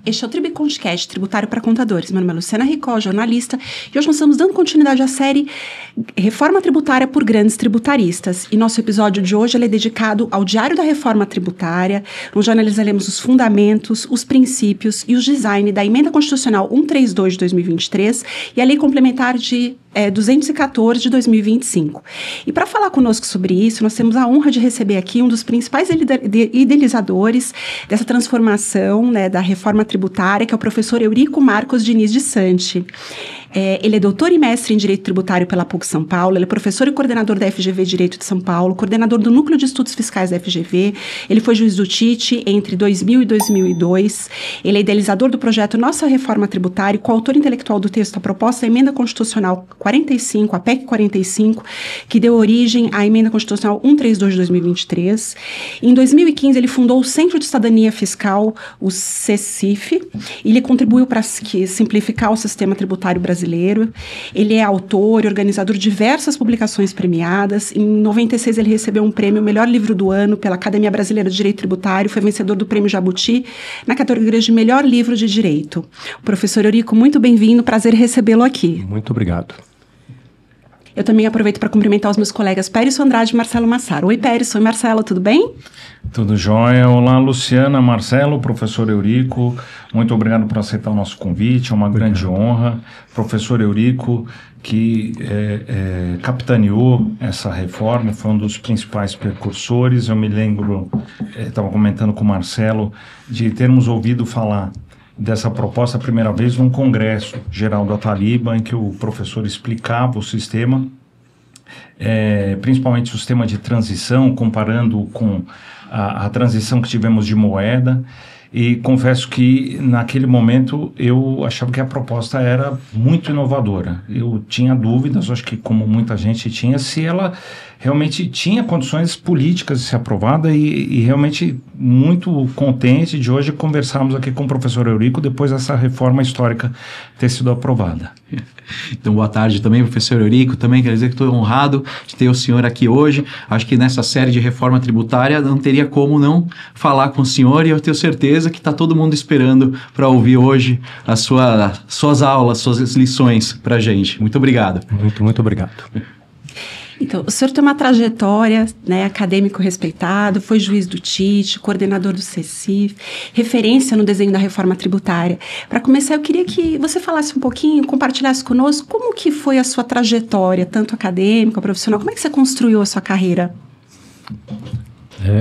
Este é o Tribcast Tributário para Contadores. Meu nome é Luciana Ricó, jornalista, e hoje nós estamos dando continuidade à série Reforma Tributária por Grandes Tributaristas. E nosso episódio de hoje é dedicado ao Diário da Reforma Tributária, onde analisaremos os fundamentos, os princípios e os design da Emenda Constitucional 132 de 2023 e a Lei Complementar de 214 de 2025. E para falar conosco sobre isso, nós temos a honra de receber aqui um dos principais idealizadores dessa transformação, né, da reforma tributária, que é o professor Eurico Marcos Diniz de Santi. Ele é doutor e mestre em Direito Tributário pela PUC São Paulo, ele é professor e coordenador da FGV Direito de São Paulo, coordenador do Núcleo de Estudos Fiscais da FGV, ele foi juiz do TIT entre 2000 e 2002, ele é idealizador do projeto Nossa Reforma Tributária e coautor intelectual do texto da proposta da Emenda Constitucional 45, a PEC 45, que deu origem à Emenda Constitucional 132 de 2023. Em 2015, ele fundou o Centro de Cidadania Fiscal, o CECIF, e ele contribuiu para simplificar o sistema tributário brasileiro. Ele é autor e organizador de diversas publicações premiadas. Em 96, ele recebeu um prêmio Melhor Livro do Ano pela Academia Brasileira de Direito Tributário, foi vencedor do Prêmio Jabuti na categoria de Melhor Livro de Direito. O professor Eurico, muito bem-vindo, prazer recebê-lo aqui. Muito obrigado. Eu também aproveito para cumprimentar os meus colegas Périson Andrade e Marcelo Massaro. Oi, Périson e Marcelo, tudo bem? Tudo jóia. Olá, Luciana, Marcelo, professor Eurico. Muito obrigado por aceitar o nosso convite, é uma grande honra. Professor Eurico, que capitaneou essa reforma, foi um dos principais precursores. Eu me lembro, estava comentando com o Marcelo, de termos ouvido falar dessa proposta a primeira vez num congresso geral da Taliba, em que o professor explicava o sistema, principalmente o sistema de transição, comparando com a transição que tivemos de moeda, e confesso que naquele momento eu achava que a proposta era muito inovadora. Eu tinha dúvidas, acho que como muita gente tinha, se ela realmente tinha condições políticas de ser aprovada, e realmente muito contente de hoje conversarmos aqui com o professor Eurico depois dessa reforma histórica ter sido aprovada. Então, boa tarde também, professor Eurico. Também quero dizer que estou honrado de ter o senhor aqui hoje. Acho que nessa série de reforma tributária não teria como não falar com o senhor, e eu tenho certeza que está todo mundo esperando para ouvir hoje as suas aulas, suas lições para a gente. Muito obrigado. Muito obrigado. Então, o senhor tem uma trajetória, né, acadêmico respeitado, foi juiz do TIT, coordenador do CECIF, referência no desenho da reforma tributária. Para começar, eu queria que você falasse um pouquinho, compartilhasse conosco como que foi a sua trajetória, tanto acadêmica, profissional, como é que você construiu a sua carreira?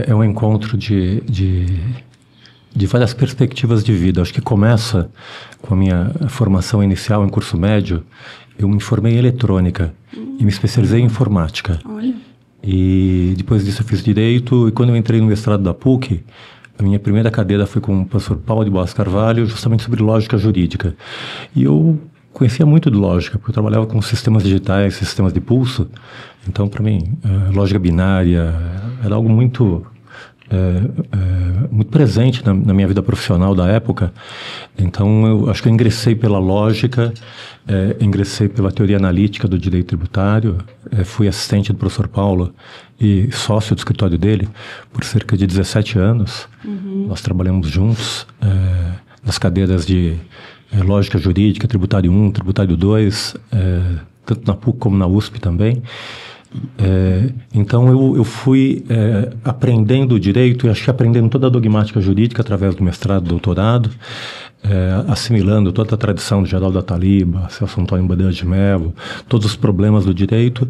É um encontro de várias perspectivas de vida. Acho que começa com a minha formação inicial em curso médio. Eu me formei em eletrônica e me especializei em informática. Olha. E depois disso eu fiz direito, e quando eu entrei no mestrado da PUC, a minha primeira cadeira foi com o professor Paulo de Boas Carvalho, justamente sobre lógica jurídica. E eu conhecia muito de lógica, porque eu trabalhava com sistemas digitais, sistemas de pulso. Então, para mim, lógica binária era algo muito presente na minha vida profissional da época. Então, eu acho que eu ingressei pela lógica, ingressei pela teoria analítica do direito tributário, fui assistente do professor Paulo e sócio do escritório dele por cerca de 17 anos. Uhum. Nós trabalhamos juntos nas cadeiras de lógica jurídica, tributário 1, tributário 2, tanto na PUC como na USP também. Então eu fui aprendendo o direito, e acho que aprendendo toda a dogmática jurídica através do mestrado e doutorado, assimilando toda a tradição do Geraldo da Taliba, Celso Antônio Bandeira de Mello, todos os problemas do direito,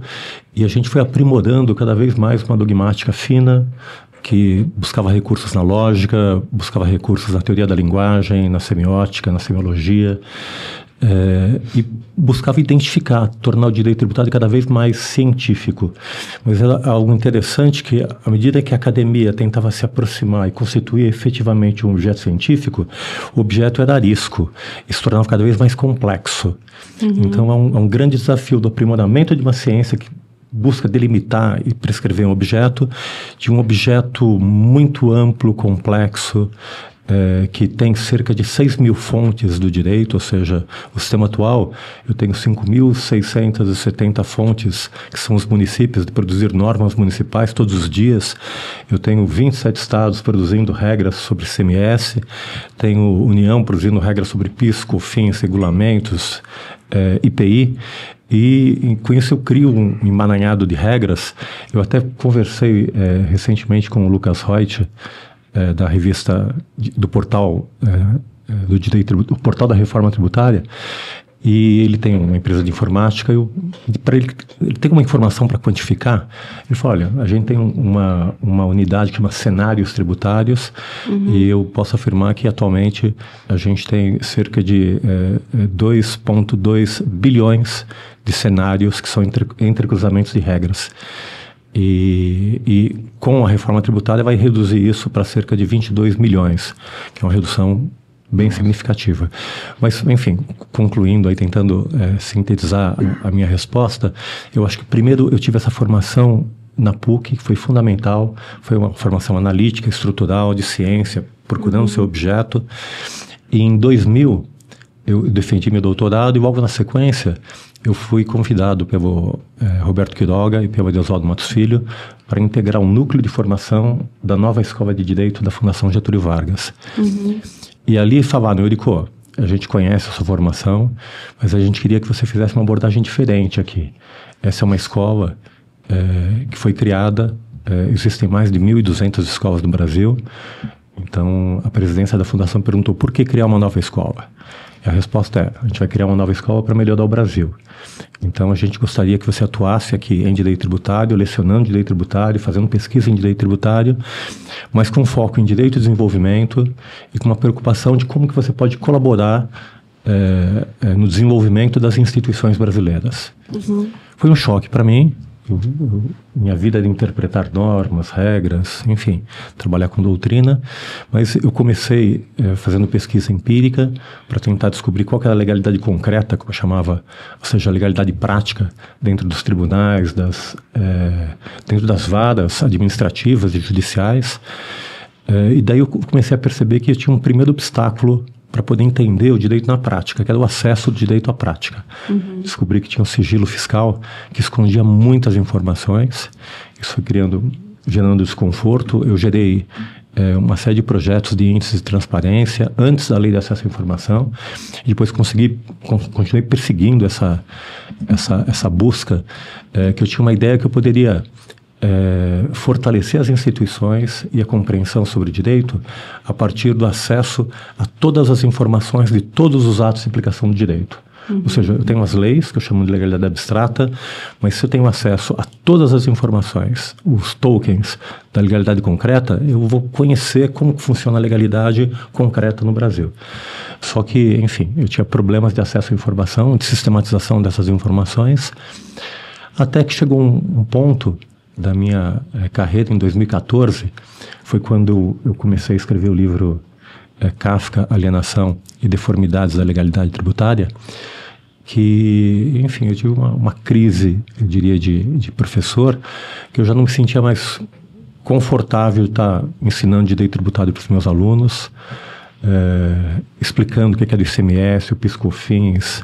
e a gente foi aprimorando cada vez mais uma dogmática fina, que buscava recursos na lógica, buscava recursos na teoria da linguagem, na semiótica, na semiologia, e buscava identificar, tornar o direito tributário cada vez mais científico. Mas era algo interessante que, à medida que a academia tentava se aproximar e constituir efetivamente um objeto científico, o objeto era arisco e se tornava cada vez mais complexo. Uhum. Então, é um grande desafio do aprimoramento de uma ciência que busca delimitar e prescrever um objeto, de um objeto muito amplo, complexo, que tem cerca de 6.000 fontes do direito, ou seja, o sistema atual, eu tenho 5.670 fontes, que são os municípios, de produzir normas municipais todos os dias. Eu tenho 27 estados produzindo regras sobre ICMS, tenho União produzindo regras sobre PIS, COFINS, regulamentos, IPI, e com isso eu crio um emaranhado de regras. Eu até conversei recentemente com o Lucas Reut, da revista, do portal do direito, do portal da reforma tributária, e ele tem uma empresa de informática. Para ele tem uma informação para quantificar. Ele falou: olha, a gente tem uma unidade que chama cenários tributários, e eu posso afirmar que atualmente a gente tem cerca de 2,2 bilhões de cenários que são entrecruzamentos de regras. E com a reforma tributária vai reduzir isso para cerca de 22 milhões, que é uma redução bem significativa. Mas, enfim, concluindo aí, tentando sintetizar a minha resposta, eu acho que primeiro eu tive essa formação na PUC, que foi fundamental, foi uma formação analítica, estrutural, de ciência, procurando o seu objeto. E em 2000, eu defendi meu doutorado, e logo na sequência eu fui convidado pelo Roberto Quiroga e pelo Edeosvaldo Matos Filho para integrar um núcleo de formação da nova Escola de Direito da Fundação Getúlio Vargas. E ali falaram: Eurico, a gente conhece a sua formação, mas a gente queria que você fizesse uma abordagem diferente aqui. Essa é uma escola que foi criada, existem mais de 1.200 escolas no Brasil. Então, a presidência da Fundação perguntou: por que criar uma nova escola? E a resposta é: a gente vai criar uma nova escola para melhorar o Brasil. Então, a gente gostaria que você atuasse aqui em direito tributário, lecionando direito tributário, fazendo pesquisa em direito tributário, mas com foco em direito e desenvolvimento, e com uma preocupação de como que você pode colaborar no desenvolvimento das instituições brasileiras. Foi um choque para mim. Minha vida é de interpretar normas, regras, enfim, trabalhar com doutrina, mas eu comecei fazendo pesquisa empírica para tentar descobrir qual que era a legalidade concreta, como eu chamava, ou seja, a legalidade prática dentro dos tribunais, dentro das varas administrativas e judiciais, e daí eu comecei a perceber que eu tinha um primeiro obstáculo para poder entender o direito na prática, que era o acesso do direito à prática. Descobri que tinha um sigilo fiscal que escondia muitas informações. Isso foi gerando desconforto. Eu gerei uma série de projetos de índices de transparência antes da lei de acesso à informação. E depois continuei perseguindo essa busca, que eu tinha uma ideia que eu poderia fortalecer as instituições e a compreensão sobre o direito a partir do acesso a todas as informações de todos os atos de aplicação do direito. Ou seja, eu tenho as leis, que eu chamo de legalidade abstrata, mas se eu tenho acesso a todas as informações, os tokens da legalidade concreta, eu vou conhecer como funciona a legalidade concreta no Brasil. Só que, enfim, eu tinha problemas de acesso à informação, de sistematização dessas informações, até que chegou um ponto da minha carreira, em 2014, foi quando eu comecei a escrever o livro Kafka, Alienação e Deformidades da Legalidade Tributária, que, enfim, eu tive uma crise, eu diria, de professor, que eu já não me sentia mais confortável estar ensinando direito tributário para os meus alunos, explicando o que era o ICMS, o PIS/COFINS,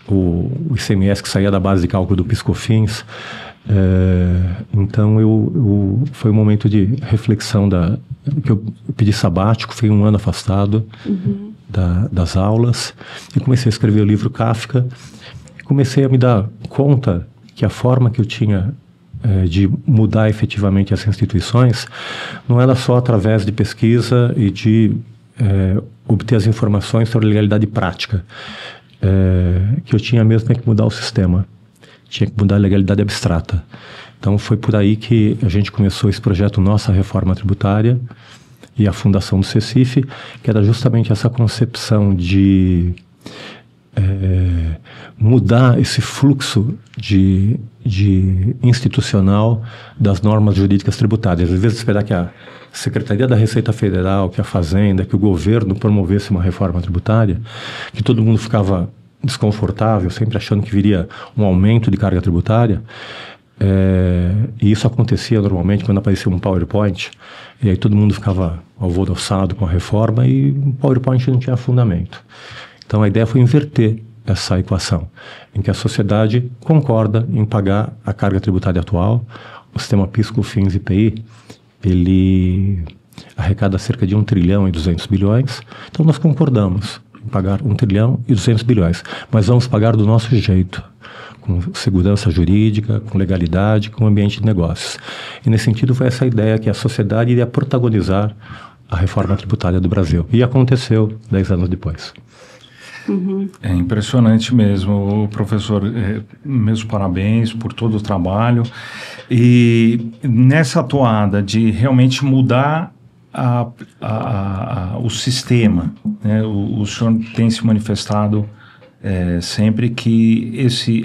o ICMS que saía da base de cálculo do PIS/COFINS. Então foi um momento de reflexão que eu pedi sabático, fui 1 ano afastado das aulas e comecei a escrever o livro Kafka. Comecei a me dar conta que a forma que eu tinha de mudar efetivamente as instituições não era só através de pesquisa e de obter as informações sobre legalidade prática, que eu tinha mesmo que mudar o sistema. Tinha que mudar a legalidade abstrata. Então, foi por aí que a gente começou esse projeto Nossa Reforma Tributária e a fundação do CECIF, que era justamente essa concepção de mudar esse fluxo de institucional das normas jurídicas tributárias. Às vezes, esperar que a Secretaria da Receita Federal, que a Fazenda, que o governo promovesse uma reforma tributária, que todo mundo ficava desconfortável, sempre achando que viria um aumento de carga tributária. E isso acontecia normalmente quando aparecia um PowerPoint, e aí todo mundo ficava alvoroçado com a reforma e o PowerPoint não tinha fundamento. Então a ideia foi inverter essa equação, em que a sociedade concorda em pagar a carga tributária atual. O sistema PIS, COFINS e IPI, ele arrecada cerca de 1 trilhão e 200 bilhões, então nós concordamos em pagar 1 trilhão e 200 bilhões, mas vamos pagar do nosso jeito, com segurança jurídica, com legalidade, com ambiente de negócios. E nesse sentido foi essa ideia que a sociedade iria protagonizar a reforma tributária do Brasil. E aconteceu 10 anos depois. É impressionante mesmo, professor. Meus parabéns por todo o trabalho. E nessa toada de realmente mudar o sistema, né? O senhor tem se manifestado sempre que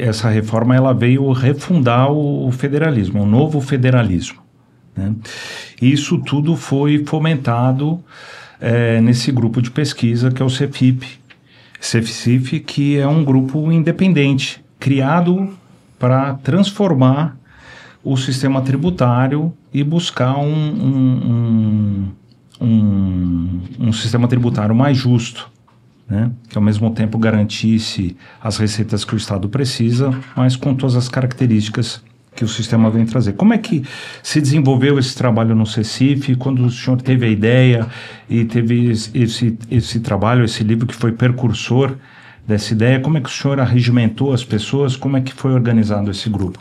essa reforma ela veio refundar o federalismo, o novo federalismo, né? Isso tudo foi fomentado nesse grupo de pesquisa que é o CEFIP, que é um grupo independente, criado para transformar o sistema tributário e buscar um sistema tributário mais justo, né? Que ao mesmo tempo garantisse as receitas que o Estado precisa, mas com todas as características que o sistema vem trazer. Como é que se desenvolveu esse trabalho no CECIF? Quando o senhor teve a ideia e teve esse trabalho, esse livro que foi precursor dessa ideia, como é que o senhor arregimentou as pessoas? Como é que foi organizado esse grupo?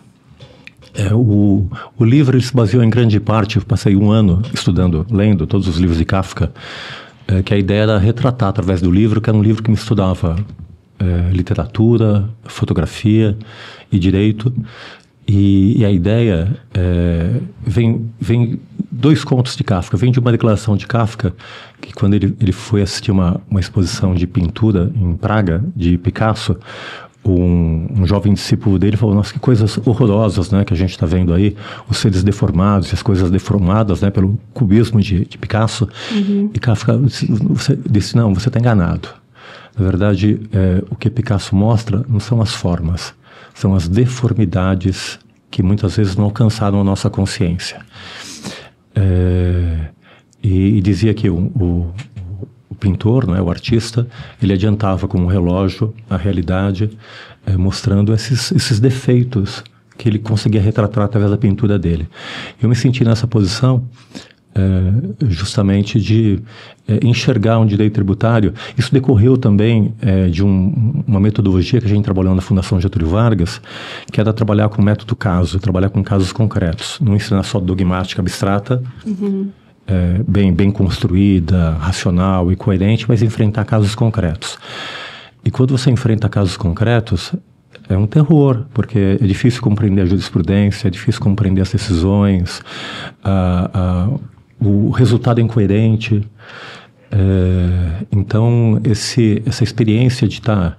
O livro ele se baseou em grande parte, eu passei 1 ano estudando, lendo todos os livros de Kafka, que a ideia era retratar através do livro, que era um livro que me estudava literatura, fotografia e direito. E a ideia vem 2 contos de Kafka. Vem de uma declaração de Kafka, que quando ele foi assistir uma exposição de pintura em Praga, de Picasso, um jovem discípulo dele falou: nossa, que coisas horrorosas, né, que a gente está vendo aí, os seres deformados e as coisas deformadas, né, pelo cubismo de Picasso. E Kafka disse: não, você está enganado. Na verdade, o que Picasso mostra não são as formas, são as deformidades que muitas vezes não alcançaram a nossa consciência. E dizia que o pintor, não é, o artista, ele adiantava com um relógio a realidade, mostrando esses defeitos que ele conseguia retratar através da pintura dele. Eu me senti nessa posição justamente de enxergar um direito tributário. Isso decorreu também de uma metodologia que a gente trabalhou na Fundação Getúlio Vargas, que era trabalhar com método caso, trabalhar com casos concretos, não ensinar só dogmática abstrata, bem construída, racional e coerente, mas enfrentar casos concretos. E quando você enfrenta casos concretos, é um terror, porque é difícil compreender a jurisprudência, é difícil compreender as decisões, o resultado é incoerente. Então, essa experiência de estar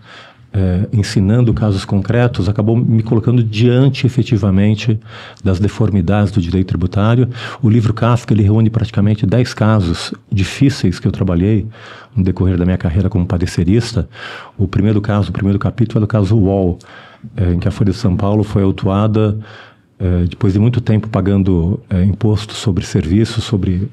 ensinando casos concretos acabou me colocando diante, efetivamente, das deformidades do direito tributário. O livro Kafka, ele reúne praticamente 10 casos difíceis que eu trabalhei no decorrer da minha carreira como parecerista. O primeiro capítulo é o caso Wall, em que a Folha de São Paulo foi autuada depois de muito tempo pagando imposto sobre serviços, sobre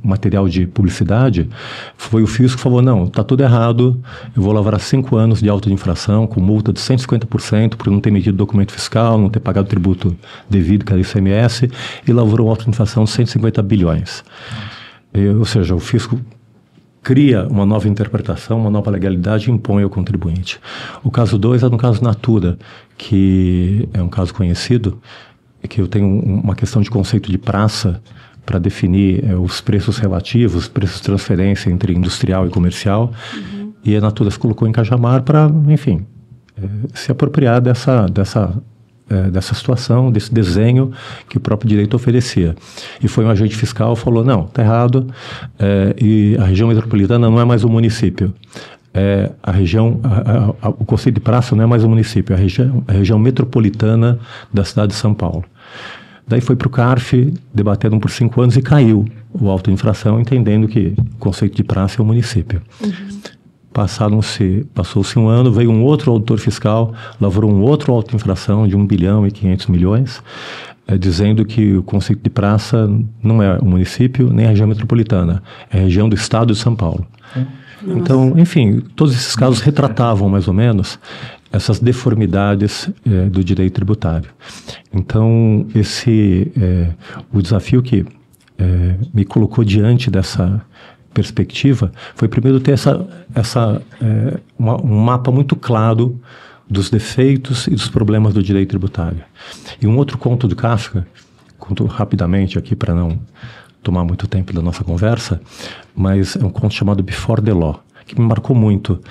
material de publicidade. Foi o fisco que falou: não, está tudo errado, eu vou lavrar 5 anos de auto de infração com multa de 150% por não ter emitido documento fiscal, não ter pagado tributo devido, que era ICMS, e lavrou auto de infração de 150 bilhões. Ou seja, o fisco cria uma nova interpretação, uma nova legalidade e impõe ao contribuinte. O caso 2 é no caso Natura, que é um caso conhecido, que eu tenho uma questão de conceito de praça para definir os preços relativos, preços de transferência entre industrial e comercial, e a Natura se colocou em Cajamar para, enfim, se apropriar dessa situação, desse desenho que o próprio direito oferecia. E foi um agente fiscal que falou: não, está errado, e a região metropolitana não é mais um município. O conceito de praça não é mais um município, é a região metropolitana da cidade de São Paulo. Daí foi para o CARF, debateram por 5 anos e caiu o auto de infração, entendendo que o conceito de praça é um município. Passou-se um ano, veio um outro auditor fiscal, lavrou um outro auto de infração de 1,5 bilhão, dizendo que o conceito de praça não é o município nem a região metropolitana, é a região do estado de São Paulo. Então, enfim, todos esses casos retratavam mais ou menos essas deformidades do direito tributário. Então, o desafio que me colocou diante dessa perspectiva foi primeiro ter um mapa muito claro dos defeitos e dos problemas do direito tributário. E um outro conto de Kafka, conto rapidamente aqui para não tomar muito tempo da nossa conversa, mas é um conto chamado Before the Law, que me marcou muito.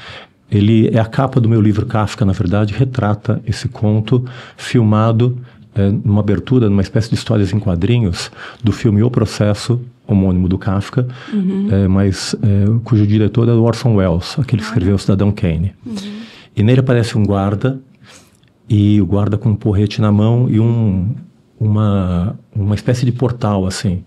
Ele é a capa do meu livro Kafka, na verdade, retrata esse conto filmado numa abertura, numa espécie de histórias em quadrinhos do filme O Processo, homônimo do Kafka, mas cujo diretor é o Orson Welles, aquele que escreveu O Cidadão Kane. E nele aparece um guarda, e o guarda com um porrete na mão e uma espécie de portal, assim,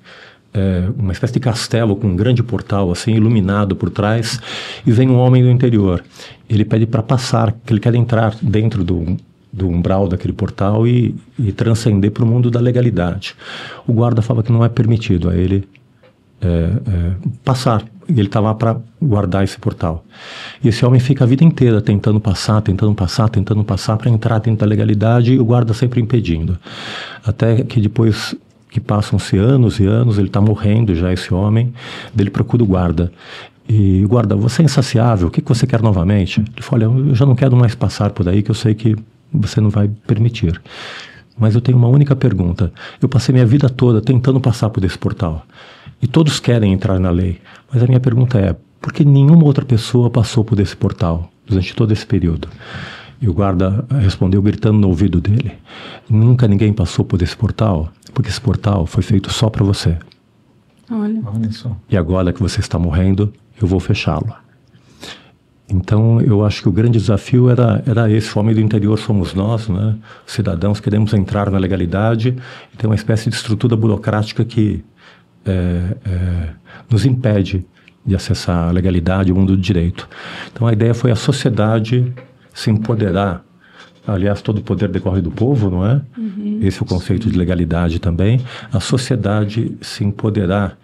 uma espécie de castelo com um grande portal, assim, iluminado por trás, e vem um homem do interior. Ele pede para passar, que ele quer entrar dentro do umbral daquele portal e transcender para o mundo da legalidade. O guarda fala que não é permitido a ele passar. E ele está lá para guardar esse portal. E esse homem fica a vida inteira tentando passar para entrar dentro da legalidade, e o guarda sempre impedindo. Até que depois que passam-se anos e anos, ele está morrendo já, esse homem, ele procura o guarda. E o guarda, você é insaciável, o que você quer novamente? Ele fala, olha, eu já não quero mais passar por aí, que eu sei que você não vai permitir. Mas eu tenho uma única pergunta. Eu passei minha vida toda tentando passar por esse portal. E todos querem entrar na lei. Mas a minha pergunta é, por que nenhuma outra pessoa passou por esse portal durante todo esse período? E o guarda respondeu gritando no ouvido dele, nunca ninguém passou por esse portal, porque esse portal foi feito só para você. Olha só. E agora que você está morrendo, eu vou fechá-lo. Então, eu acho que o grande desafio era esse. O homem do interior somos nós, né? Cidadãos, queremos entrar na legalidade e tem uma espécie de estrutura burocrática que nos impede de acessar a legalidade, o mundo do direito. Então, a ideia foi a sociedade se empoderar. Aliás, todo o poder decorre do povo, não é? Esse é o conceito de legalidade também. A sociedade se empoderar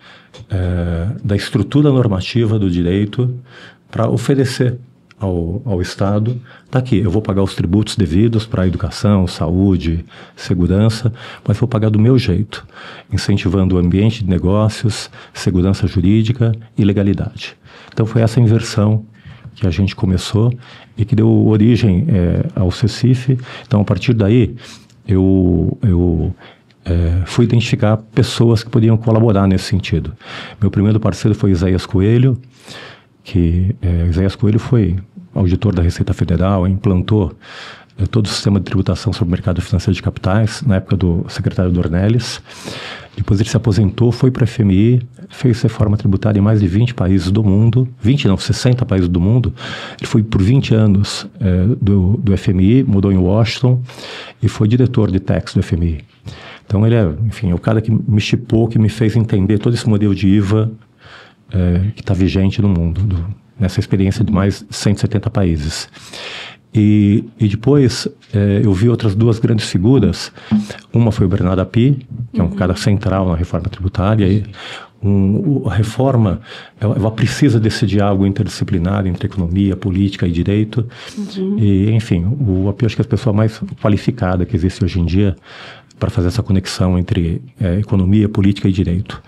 da estrutura normativa do direito para oferecer ao Estado, tá aqui, eu vou pagar os tributos devidos para a educação, saúde, segurança, mas vou pagar do meu jeito, incentivando o ambiente de negócios, segurança jurídica e legalidade. Então foi essa inversão que a gente começou e que deu origem ao CECIF. Então, a partir daí, eu fui identificar pessoas que podiam colaborar nesse sentido. Meu primeiro parceiro foi Isaías Coelho, que Isaías Coelho foi auditor da Receita Federal, implantou todo o sistema de tributação sobre o mercado financeiro de capitais, na época do secretário Dornelles. Depois ele se aposentou, foi para a FMI, fez reforma tributária em mais de 20 países do mundo, 60 países do mundo. Ele foi por 20 anos do FMI, mudou em Washington e foi diretor de tax do FMI. Então ele é o cara que me chipou, que me fez entender todo esse modelo de IVA que está vigente no mundo, nessa experiência de mais de 170 países. E depois eu vi outras duas grandes figuras. Uma foi o Bernardo Api, que é um cara central na reforma tributária. E a reforma ela precisa desse diálogo interdisciplinar entre economia, política e direito. E, enfim, o Api acho que é a pessoa mais qualificada que existe hoje em dia para fazer essa conexão entre economia, política e direito.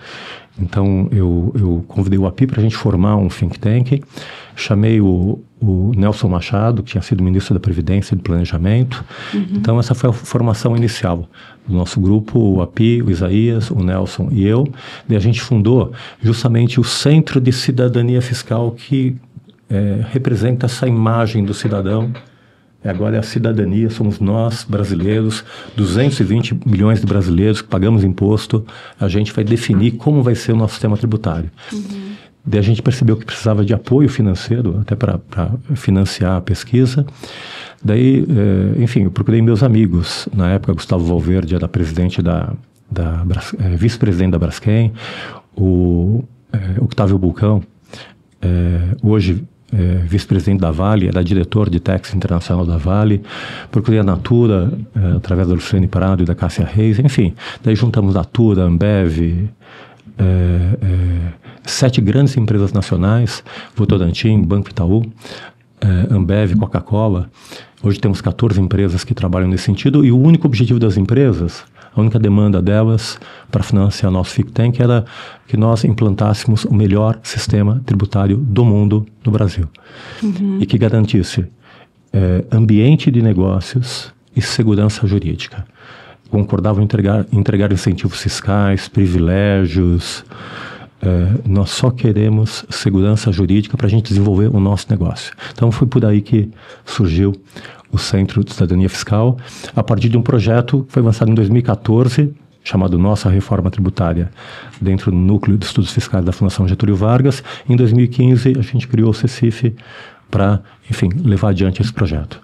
Então, eu convidei o API para a gente formar um think tank, chamei o Nelson Machado, que tinha sido ministro da Previdência e do Planejamento. Então, essa foi a formação inicial do nosso grupo, o API, o Isaías, o Nelson e eu. E a gente fundou justamente o Centro de Cidadania Fiscal, que representa essa imagem do cidadão. Agora é a cidadania, somos nós, brasileiros, 220 milhões de brasileiros que pagamos imposto. A gente vai definir como vai ser o nosso sistema tributário. Daí a gente percebeu que precisava de apoio financeiro, até para financiar a pesquisa. Daí, enfim, eu procurei meus amigos. Na época, Gustavo Valverde era presidente vice-presidente da Braskem, o Octávio Bulcão, hoje vice-presidente da Vale, era diretor de Tax Internacional da Vale, procurei a Natura, através da Luciane Prado e da Cássia Reis, enfim. Daí juntamos Natura, Ambev, 7 grandes empresas nacionais, Votorantim, Banco Itaú, Ambev, Coca-Cola. Hoje temos 14 empresas que trabalham nesse sentido e o único objetivo das empresas, a única demanda delas para financiar nosso think tank era que nós implantássemos o melhor sistema tributário do mundo no Brasil. E que garantisse ambiente de negócios e segurança jurídica. Concordavam em entregar incentivos fiscais, privilégios. Nós só queremos segurança jurídica para a gente desenvolver o nosso negócio. Então foi por aí que surgiu o Centro de Cidadania Fiscal, a partir de um projeto que foi lançado em 2014, chamado Nossa Reforma Tributária, dentro do Núcleo de Estudos Fiscais da Fundação Getúlio Vargas. Em 2015, a gente criou o CECIF para, enfim, levar adiante esse projeto.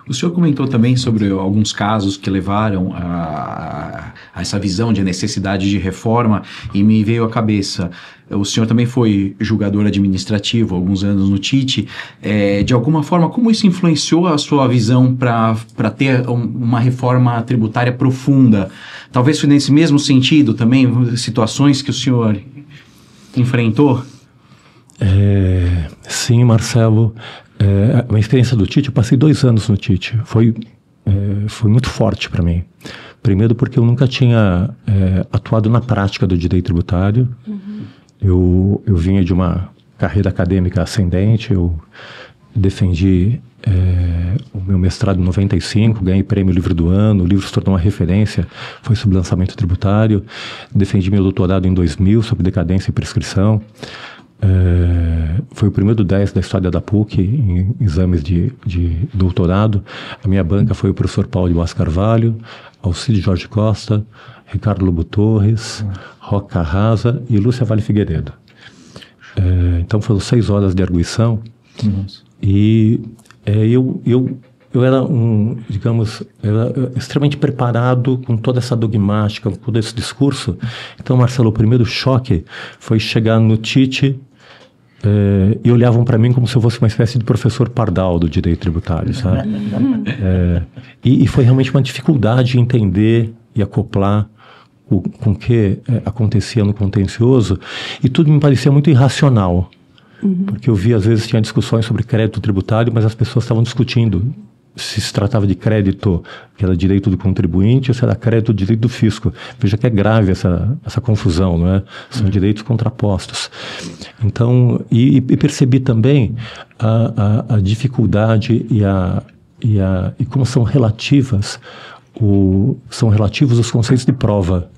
O senhor comentou também sobre alguns casos que levaram a essa visão de necessidade de reforma e me veio à cabeça, o senhor também foi julgador administrativo há alguns anos no TIT, de alguma forma, como isso influenciou a sua visão para ter uma reforma tributária profunda? Talvez foi nesse mesmo sentido também, situações que o senhor enfrentou? Sim, Marcelo. A experiência do TIT, eu passei 2 anos no TIT, foi muito forte para mim. Primeiro porque eu nunca tinha atuado na prática do direito tributário. Eu vinha de uma carreira acadêmica ascendente, eu defendi o meu mestrado em 95, ganhei prêmio Livro do Ano, o livro se tornou uma referência, foi sobre lançamento tributário. Defendi meu doutorado em 2000 sobre decadência e prescrição. Foi o primeiro 10 da história da PUC em exames de doutorado. A minha banca foi o professor Paulo de Boas Carvalho, Alcide Jorge Costa, Ricardo Lobo Torres, Roque Carrasa e Lúcia Vale Figueiredo. Então foram 6 horas de arguição. E eu era era extremamente preparado com toda essa dogmática, com todo esse discurso. Então, Marcelo, o primeiro choque foi chegar no TIT e olhavam para mim como se eu fosse uma espécie de professor pardal do direito tributário, sabe? E foi realmente uma dificuldade entender e acoplar com o que acontecia no contencioso, e tudo me parecia muito irracional. Porque eu via, às vezes, tinha discussões sobre crédito tributário, mas as pessoas estavam discutindo se tratava de crédito, que era direito do contribuinte, ou se era crédito do direito do fisco. Veja que é grave essa confusão, não é? São direitos contrapostos. Então, e percebi também a dificuldade e como são relativos os conceitos de prova.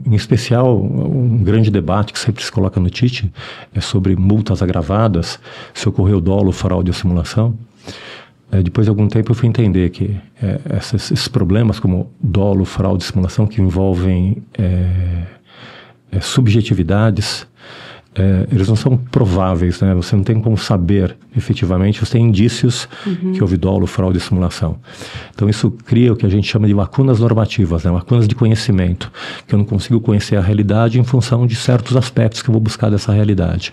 Em especial, um grande debate que sempre se coloca no TIT é sobre multas agravadas, se ocorreu dolo, fraude ou simulação. Depois de algum tempo eu fui entender que esses problemas como dolo, fraude e simulação, que envolvem subjetividades, eles não são prováveis, né? Você não tem como saber efetivamente, você tem indícios que houve dolo, fraude e simulação. Então isso cria o que a gente chama de lacunas normativas, né? Lacunas de conhecimento, que eu não consigo conhecer a realidade em função de certos aspectos que eu vou buscar dessa realidade.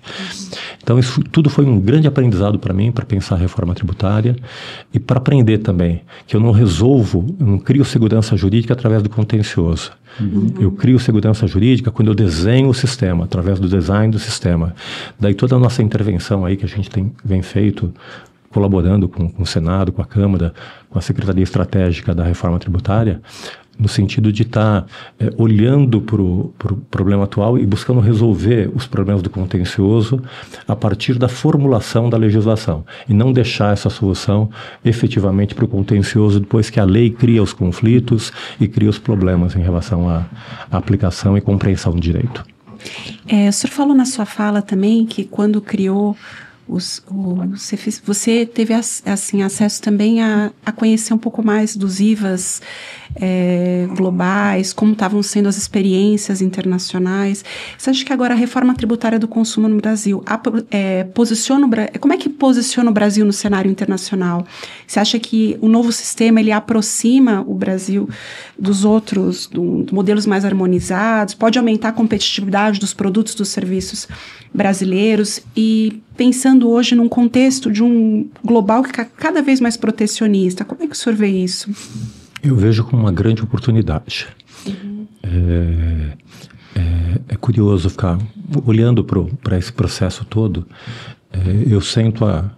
Então isso tudo foi um grande aprendizado para mim, para pensar a reforma tributária e para aprender também que eu não crio segurança jurídica através do contencioso. Eu crio segurança jurídica quando eu desenho o sistema, através do design do sistema. Daí toda a nossa intervenção aí que a gente vem feito, colaborando com o Senado, com a Câmara, com a Secretaria Estratégica da Reforma Tributária, no sentido de estar olhando para o problema atual e buscando resolver os problemas do contencioso a partir da formulação da legislação e não deixar essa solução efetivamente para o contencioso depois que a lei cria os conflitos e cria os problemas em relação à aplicação e compreensão do direito. O senhor falou na sua fala também que quando criou Você teve assim, acesso também a conhecer um pouco mais dos IVAs globais, como estavam sendo as experiências internacionais. Você acha que agora a reforma tributária do consumo no Brasil como é que posiciona o Brasil no cenário internacional? Você acha que o novo sistema ele aproxima o Brasil dos outros, dos modelos mais harmonizados? Pode aumentar a competitividade dos produtos, dos serviços brasileiros? E pensando hoje num contexto de um global que está cada vez mais protecionista, como é que o senhor vê isso? Eu vejo como uma grande oportunidade. É curioso ficar olhando para esse processo todo. Eu sento há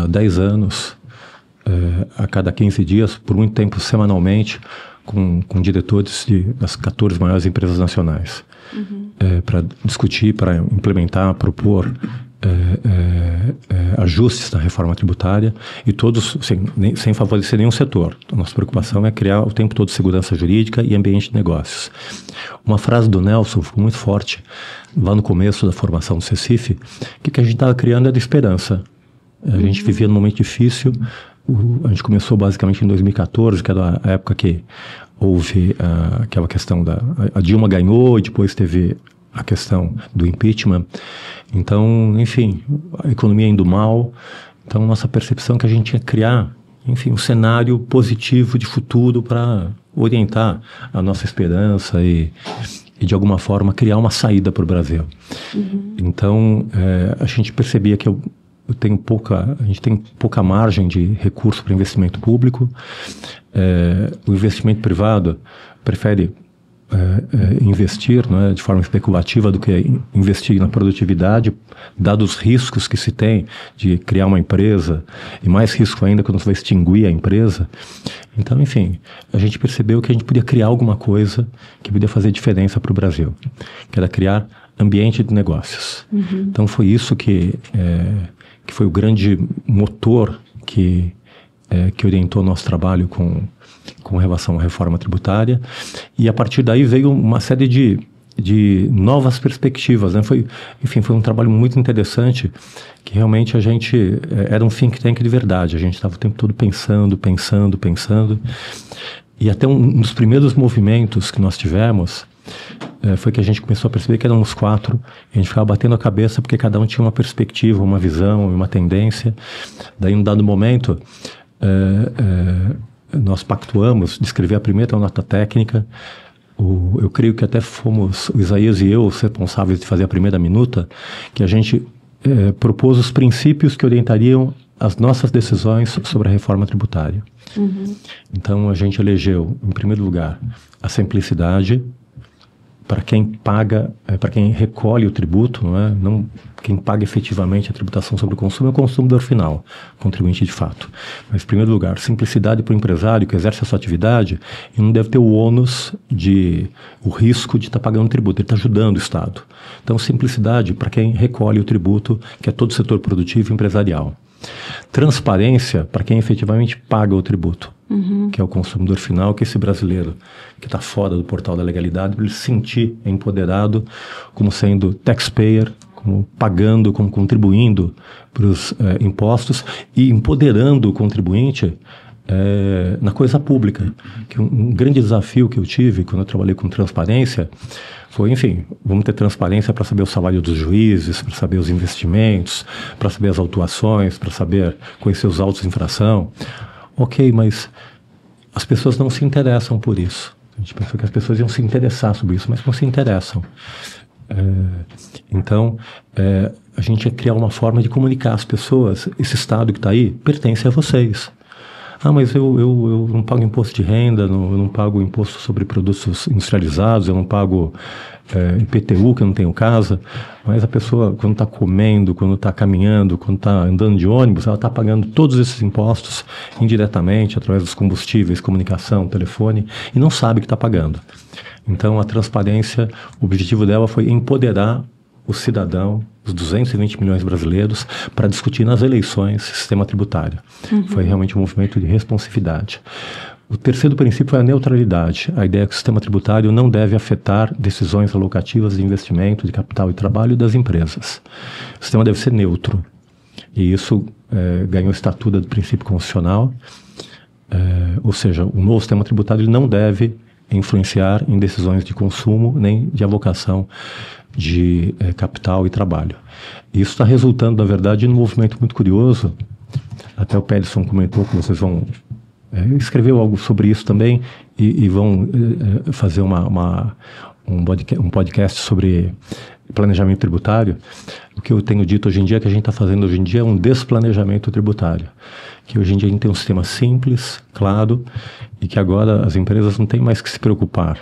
10 anos, a cada 15 dias, por muito tempo semanalmente, com diretores das 14 maiores empresas nacionais, para discutir, para implementar, propor ajustes na reforma tributária, e todos sem favorecer nenhum setor. A nossa preocupação é criar o tempo todo segurança jurídica e ambiente de negócios. Uma frase do Nelson ficou muito forte lá no começo da formação do CECIF, que a gente estava criando era esperança. A gente vivia num momento difícil. A gente começou basicamente em 2014, que era a época que houve aquela questão a Dilma ganhou, e depois teve a questão do impeachment. Então, enfim, a economia indo mal. Então, nossa percepção é que a gente ia criar, enfim, um cenário positivo de futuro para orientar a nossa esperança e de alguma forma criar uma saída para o Brasil. Então, a gente percebia que a gente tem pouca margem de recurso para investimento público. O investimento privado prefere investir, não é, de forma especulativa do que investir na produtividade, dados os riscos que se tem de criar uma empresa, e mais risco ainda quando você vai extinguir a empresa. Então, enfim, a gente percebeu que a gente podia criar alguma coisa que podia fazer diferença para o Brasil, que era criar ambiente de negócios. Então, foi isso que foi o grande motor que orientou nosso trabalho com relação à reforma tributária, e a partir daí veio uma série de novas perspectivas, né? Foi um trabalho muito interessante, que realmente a gente era um think tank de verdade. A gente estava o tempo todo pensando, e até um dos primeiros movimentos que nós tivemos foi que a gente começou a perceber que éramos 4, e a gente ficava batendo a cabeça porque cada um tinha uma perspectiva, uma visão, uma tendência. Daí, num dado momento, nós pactuamos de escrever a primeira nota técnica. Eu creio que até fomos, o Isaías e eu, os responsáveis de fazer a primeira minuta, que a gente propôs os princípios que orientariam as nossas decisões sobre a reforma tributária. Então, a gente elegeu, em primeiro lugar, a simplicidade para quem paga, para quem recolhe o tributo, não é? Não quem paga efetivamente a tributação sobre o consumo é o consumidor final, contribuinte de fato. Mas, em primeiro lugar, simplicidade para o empresário que exerce a sua atividade e não deve ter o ônus o risco de estar pagando tributo, ele está ajudando o Estado. Então, simplicidade para quem recolhe o tributo, que é todo o setor produtivo e empresarial. Transparência para quem efetivamente paga o tributo, que é o consumidor final, que é esse brasileiro que está fora do portal da legalidade, para ele se sentir empoderado como sendo taxpayer, como pagando, como contribuindo para os impostos e empoderando o contribuinte na coisa pública. Que um grande desafio que eu tive quando eu trabalhei com transparência foi, enfim, vamos ter transparência para saber o salário dos juízes, para saber os investimentos, para saber as autuações, para saber conhecer os autos de infração. Ok, mas as pessoas não se interessam por isso. A gente pensou que as pessoas iam se interessar sobre isso, mas não se interessam. Então, a gente ia criar uma forma de comunicar às pessoas: esse Estado que está aí pertence a vocês. Ah, mas eu não pago imposto de renda, eu não pago imposto sobre produtos industrializados, eu não pago IPTU, que eu não tenho casa. Mas a pessoa, quando está comendo, quando está caminhando, quando está andando de ônibus, ela está pagando todos esses impostos indiretamente, através dos combustíveis, comunicação, telefone, e não sabe que está pagando. Então, a transparência, o objetivo dela foi empoderar o cidadão, os 220 milhões de brasileiros, para discutir nas eleições sistema tributário. Foi realmente um movimento de responsividade. O terceiro princípio é a neutralidade. A ideia é que o sistema tributário não deve afetar decisões alocativas de investimento, de capital e trabalho das empresas. O sistema deve ser neutro. E isso ganhou estatura do princípio constitucional, ou seja, o novo sistema tributário ele não deve influenciar em decisões de consumo nem de alocação de capital e trabalho. Isso está resultando, na verdade, num movimento muito curioso. Até o Pellison comentou que vocês vão escreveu algo sobre isso também e vão fazer um podcast sobre planejamento tributário. O que eu tenho dito hoje em dia, que a gente está fazendo hoje em dia, é um desplanejamento tributário. Que hoje em dia a gente tem um sistema simples, claro, e que agora as empresas não têm mais que se preocupar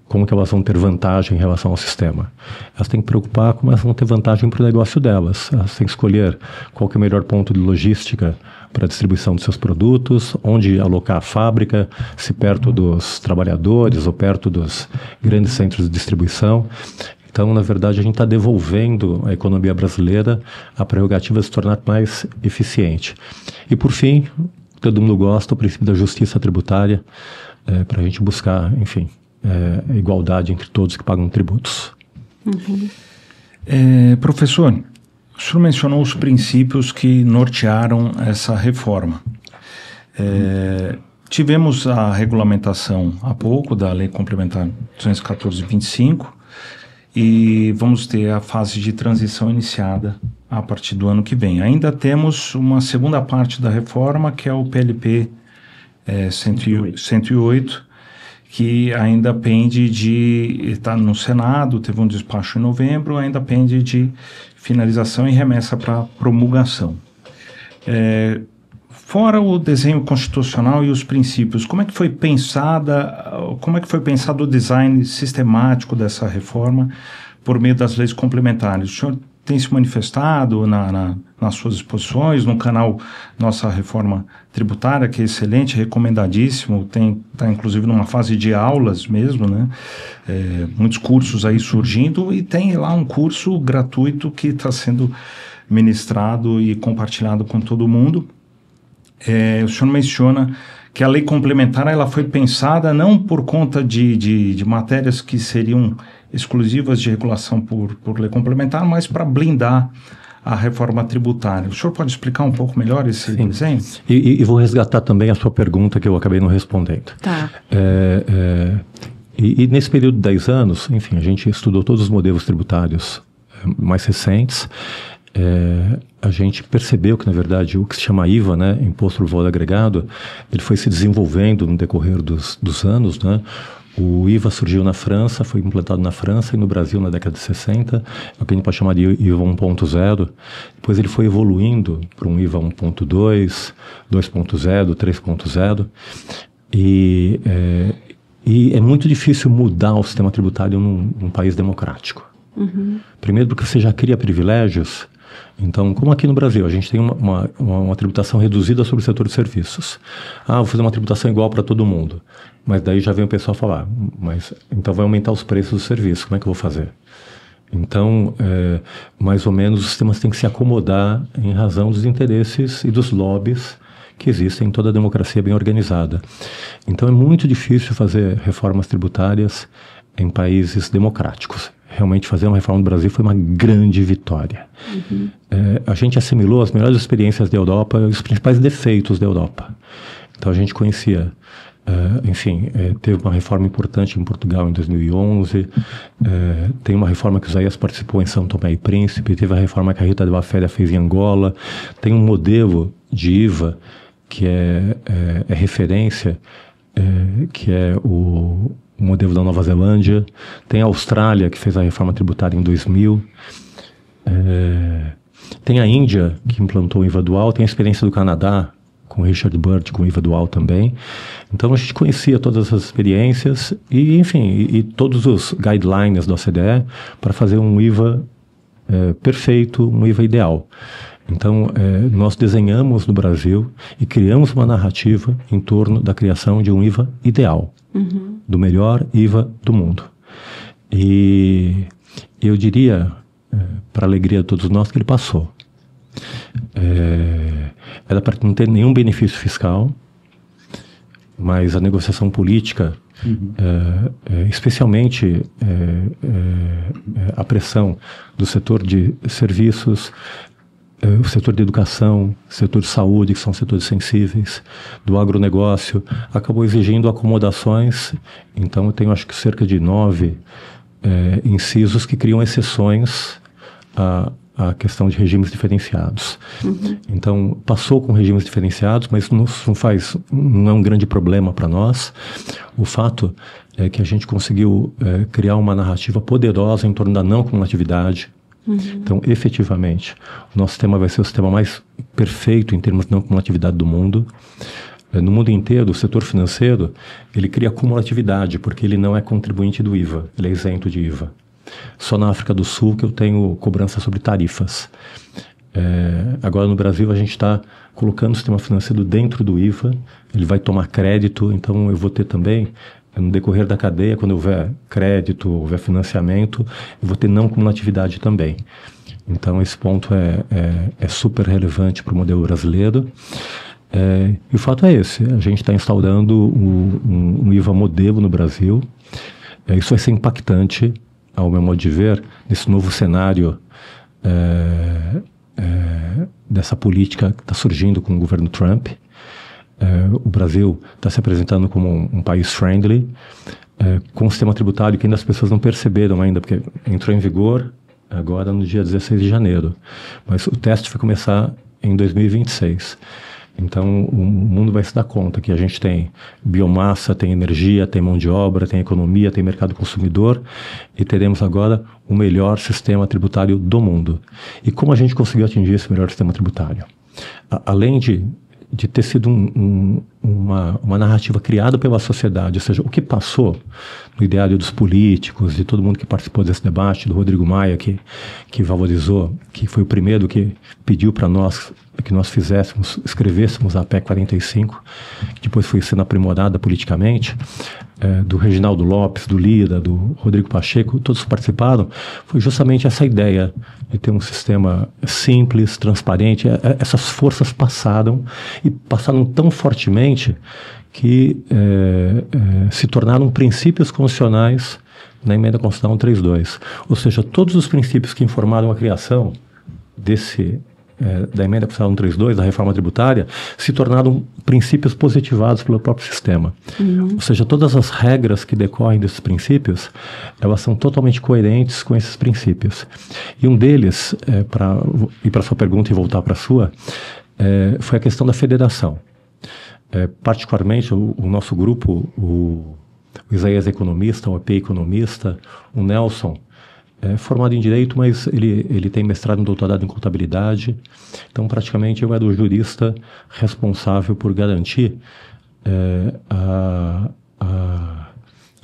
como que elas vão ter vantagem em relação ao sistema. Elas têm que preocupar como elas vão ter vantagem para o negócio delas. Elas têm que escolher qual que é o melhor ponto de logística para a distribuição dos seus produtos, onde alocar a fábrica, se perto dos trabalhadores ou perto dos grandes centros de distribuição. Então, na verdade, a gente está devolvendo à economia brasileira a prerrogativa de se tornar mais eficiente. E, por fim, todo mundo gosta, o princípio da justiça tributária, para a gente buscar, enfim, igualdade entre todos que pagam tributos. Uhum. Professor, o senhor mencionou os princípios que nortearam essa reforma. Tivemos a regulamentação há pouco da Lei Complementar 214/25 e vamos ter a fase de transição iniciada a partir do ano que vem. Ainda temos uma segunda parte da reforma, que é o PLP 108, que ainda pende está no Senado, teve um despacho em novembro, ainda pende de finalização e remessa para promulgação. Fora o desenho constitucional e os princípios, como é que foi pensado o design sistemático dessa reforma por meio das leis complementares? O senhor tem se manifestado nas suas exposições, no canal Nossa Reforma Tributária, que é excelente, recomendadíssimo, está inclusive numa fase de aulas mesmo, né? Muitos cursos aí surgindo, e tem lá um curso gratuito que está sendo ministrado e compartilhado com todo mundo. O senhor menciona que a lei complementar ela foi pensada não por conta de matérias que seriam exclusivas de regulação por lei complementar, mas para blindar a reforma tributária. O senhor pode explicar um pouco melhor esse desenho? E vou resgatar também a sua pergunta que eu acabei não respondendo. Tá. E nesse período de 10 anos, enfim, a gente estudou todos os modelos tributários mais recentes. A gente percebeu que, na verdade, o que se chama IVA, né, Imposto sobre Valor Agregado, ele foi se desenvolvendo no decorrer dos anos, né? O IVA surgiu na França, foi implantado na França e no Brasil na década de 60, é o que a gente pode chamar de IVA 1.0. Depois ele foi evoluindo para um IVA 1.2, 2.0, 3.0. E é muito difícil mudar o sistema tributário num país democrático. Uhum. Primeiro porque você já cria privilégios. Então, como aqui no Brasil, a gente tem uma tributação reduzida sobre o setor de serviços. Vou fazer uma tributação igual para todo mundo. Mas daí já vem o pessoal falar, mas então vai aumentar os preços do serviço, como é que eu vou fazer? Então, mais ou menos, os sistemas têm que se acomodar em razão dos interesses e dos lobbies que existem em toda a democracia bem organizada. Então, é muito difícil fazer reformas tributárias em países democráticos. Realmente fazer uma reforma no Brasil foi uma grande vitória. Uhum. A gente assimilou as melhores experiências da Europa e os principais defeitos da Europa. Então a gente conhecia, teve uma reforma importante em Portugal em 2011, tem uma reforma que o Isaías participou em São Tomé e Príncipe, teve a reforma que a Rita de la Féria fez em Angola, tem um modelo de IVA que é referência, que é o modelo da Nova Zelândia, tem a Austrália, que fez a reforma tributária em 2000, tem a Índia, que implantou o IVA dual, tem a experiência do Canadá, com Richard Burt, com o IVA dual também. Então a gente conhecia todas essas experiências e, enfim, e todos os guidelines da OCDE para fazer um IVA perfeito, um IVA ideal. Então, nós desenhamos no Brasil e criamos uma narrativa em torno da criação de um IVA ideal, do melhor IVA do mundo. E eu diria, para a alegria de todos nós, que ele passou. Era para não ter nenhum benefício fiscal, mas a negociação política, especialmente a pressão do setor de serviços, o setor de educação, setor de saúde, que são setores sensíveis, do agronegócio, acabou exigindo acomodações. Então, eu tenho acho que cerca de 9 incisos que criam exceções à questão de regimes diferenciados. Então, passou com regimes diferenciados, mas não é um grande problema para nós. O fato é que a gente conseguiu criar uma narrativa poderosa em torno da não cumulatividade. Então, efetivamente, o nosso sistema vai ser o sistema mais perfeito em termos de não cumulatividade do mundo. No mundo inteiro, o setor financeiro, ele cria cumulatividade, porque ele não é contribuinte do IVA, ele é isento de IVA. Só na África do Sul que eu tenho cobrança sobre tarifas. Agora, no Brasil, a gente está colocando o sistema financeiro dentro do IVA, ele vai tomar crédito, então eu vou ter também, no decorrer da cadeia, quando houver crédito, houver financiamento, eu vou ter não cumulatividade também. Então, esse ponto é super relevante para o modelo brasileiro. E o fato é esse, a gente está instaurando um IVA modelo no Brasil. Isso vai ser impactante, ao meu modo de ver, nesse novo cenário dessa política que está surgindo com o governo Trump. O Brasil está se apresentando como um país friendly, com um sistema tributário que ainda as pessoas não perceberam ainda, porque entrou em vigor agora no dia 16 de janeiro. Mas o teste vai começar em 2026. Então, o mundo vai se dar conta que a gente tem biomassa, tem energia, tem mão de obra, tem economia, tem mercado consumidor e teremos agora o melhor sistema tributário do mundo. E como a gente conseguiu atingir esse melhor sistema tributário? Além de ter sido uma narrativa criada pela sociedade, ou seja, o que passou no ideário dos políticos, de todo mundo que participou desse debate, do Rodrigo Maia, que valorizou, que foi o primeiro que pediu para nós que nós escrevêssemos a PEC 45, que depois foi sendo aprimorada politicamente, do Reginaldo Lopes, do Lira, do Rodrigo Pacheco, todos participaram, foi justamente essa ideia de ter um sistema simples, transparente. Essas forças passaram tão fortemente que se tornaram princípios constitucionais na Emenda Constitucional 132. Ou seja, todos os princípios que informaram a criação da Emenda Constitucional 132, da reforma tributária, se tornaram princípios positivados pelo próprio sistema. Ou seja, todas as regras que decorrem desses princípios, elas são totalmente coerentes com esses princípios. E um deles, para ir para a sua pergunta e voltar para a sua, foi a questão da federação. Particularmente, o nosso grupo, o Isaías economista, o EP economista, o Nelson, formado em Direito, mas ele tem mestrado e doutorado em Contabilidade. Então, praticamente, eu era o jurista responsável por garantir a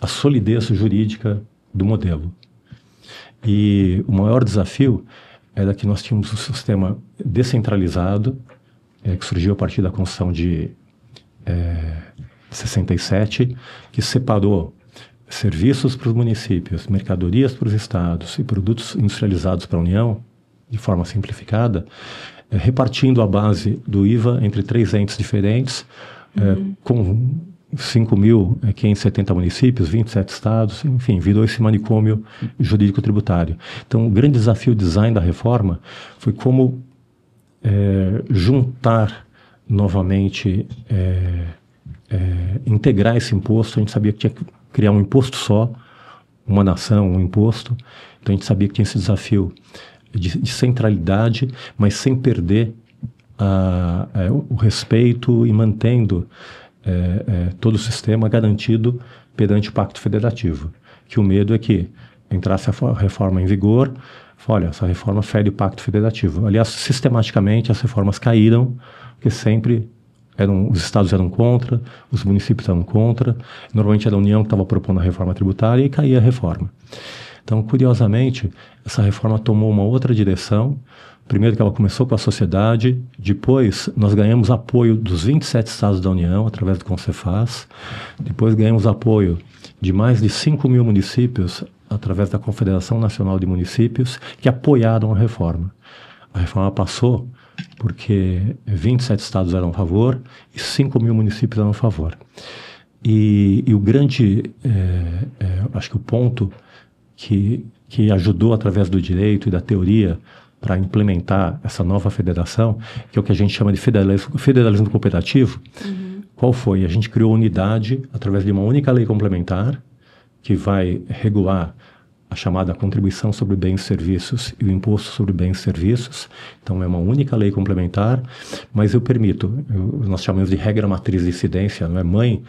solidez jurídica do modelo. E o maior desafio era que nós tínhamos um sistema descentralizado, que surgiu a partir da Constituição de 67, que separou serviços para os municípios, mercadorias para os estados e produtos industrializados para a União, de forma simplificada, repartindo a base do IVA entre 3 entes diferentes, com 5.570 municípios, 27 estados, enfim, virou esse manicômio jurídico-tributário. Então, o grande desafio do design da reforma foi como juntar novamente, integrar esse imposto. A gente sabia que tinha que criar um imposto só, uma nação, um imposto. Então a gente sabia que tinha esse desafio de centralidade, mas sem perder o respeito e mantendo todo o sistema garantido perante o Pacto Federativo. Que o medo é que entrasse a reforma em vigor, olha, essa reforma fere o Pacto Federativo. Aliás, sistematicamente as reformas caíram, porque sempre os estados eram contra, os municípios eram contra, normalmente era a União que estava propondo a reforma tributária e caía a reforma. Então, curiosamente, essa reforma tomou uma outra direção. Primeiro que ela começou com a sociedade, depois nós ganhamos apoio dos 27 estados da União, através do Concefaz, depois ganhamos apoio de mais de 5.000 municípios, através da Confederação Nacional de Municípios, que apoiaram a reforma. A reforma passou porque 27 estados eram a favor e 5.000 municípios eram a favor. E o grande, acho que o ponto que ajudou através do direito e da teoria para implementar essa nova federação, que é o que a gente chama de federalismo cooperativo. Qual foi? A gente criou unidade através de uma única lei complementar que vai regular a chamada contribuição sobre bens e serviços e o imposto sobre bens e serviços. Então, é uma única lei complementar, mas eu permito, nós chamamos de regra matriz de incidência, não é mãe,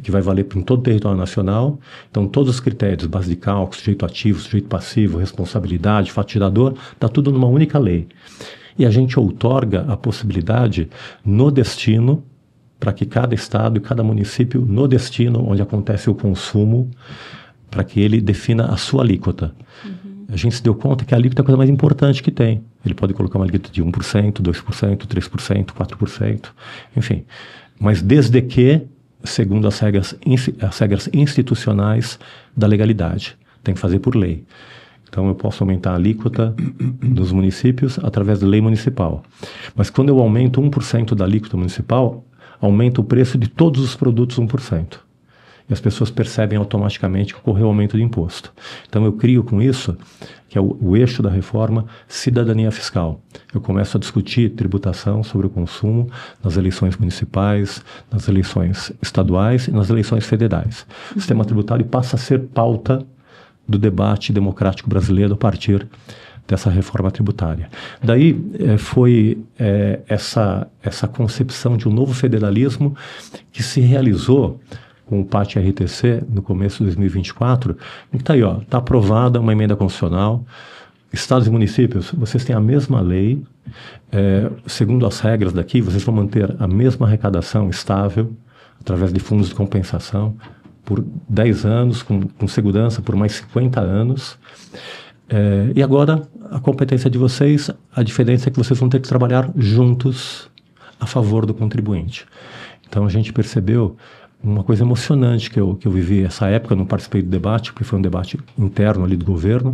que vai valer em todo o território nacional. Então, todos os critérios, base de cálculo, sujeito ativo, sujeito passivo, responsabilidade, fato tirador, está tudo numa única lei. E a gente outorga a possibilidade no destino, para que cada estado e cada município, no destino onde acontece o consumo, para que ele defina a sua alíquota. A gente se deu conta que a alíquota é a coisa mais importante que tem. Ele pode colocar uma alíquota de 1%, 2%, 3%, 4%, enfim. Mas desde que, segundo as regras institucionais da legalidade, tem que fazer por lei. Então, eu posso aumentar a alíquota dos municípios através da lei municipal. Mas quando eu aumento 1% da alíquota municipal, aumenta o preço de todos os produtos 1%. E as pessoas percebem automaticamente que ocorreu aumento de imposto. Então, eu crio com isso, que é o eixo da reforma, cidadania fiscal. Eu começo a discutir tributação sobre o consumo nas eleições municipais, nas eleições estaduais e nas eleições federais. O sistema tributário passa a ser pauta do debate democrático brasileiro a partir dessa reforma tributária. Daí foi essa concepção de um novo federalismo que se realizou com o PAT-RTC no começo de 2024, que está aí, está aprovada uma emenda constitucional. Estados e municípios, vocês têm a mesma lei, segundo as regras daqui, vocês vão manter a mesma arrecadação estável, através de fundos de compensação, por 10 anos, com segurança por mais 50 anos. E agora, a competência de vocês, a diferença é que vocês vão ter que trabalhar juntos a favor do contribuinte. Então, a gente percebeu uma coisa emocionante que eu vivi essa época. Eu não participei do debate, porque foi um debate interno ali do governo,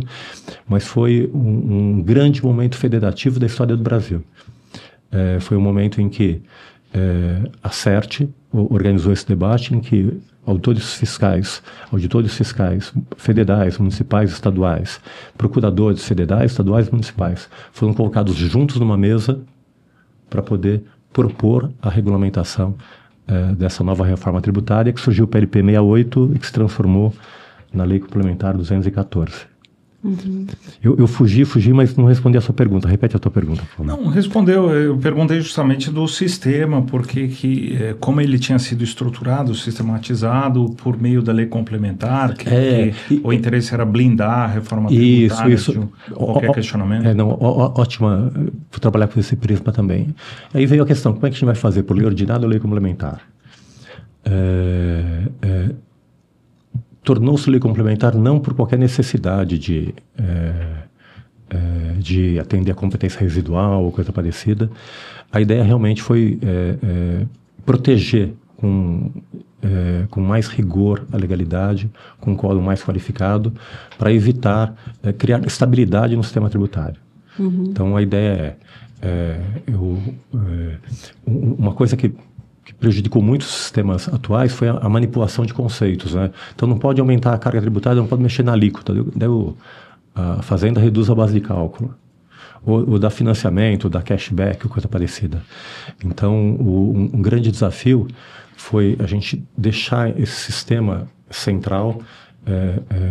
mas foi um grande momento federativo da história do Brasil. Foi um momento em que a CERT organizou esse debate, em que auditores fiscais federais, municipais, estaduais, procuradores federais, estaduais e municipais foram colocados juntos numa mesa para poder propor a regulamentação dessa nova reforma tributária, que surgiu o PLP 68 e que se transformou na Lei Complementar 214. Eu fugi, mas não respondi a sua pergunta. Repete a tua pergunta, por favor. Não, respondeu. Eu perguntei justamente do sistema, porque como ele tinha sido estruturado, sistematizado por meio da lei complementar, o interesse era blindar a reforma tributária. Isso. Qualquer questionamento. Ótima. Vou trabalhar com esse prisma também. Aí veio a questão, como é que a gente vai fazer? Por lei ordinária ou lei complementar? Tornou-se lei complementar não por qualquer necessidade de atender a competência residual ou coisa parecida. A ideia realmente foi proteger com mais rigor a legalidade, com um quórum mais qualificado, para evitar criar estabilidade no sistema tributário. Então, a ideia uma coisa que prejudicou muito os sistemas atuais foi a manipulação de conceitos, né? Então, não pode aumentar a carga tributária, não pode mexer na alíquota. A Fazenda reduz a base de cálculo. Ou dá financiamento, ou dá cashback, ou coisa parecida. Então, um grande desafio foi a gente deixar esse sistema central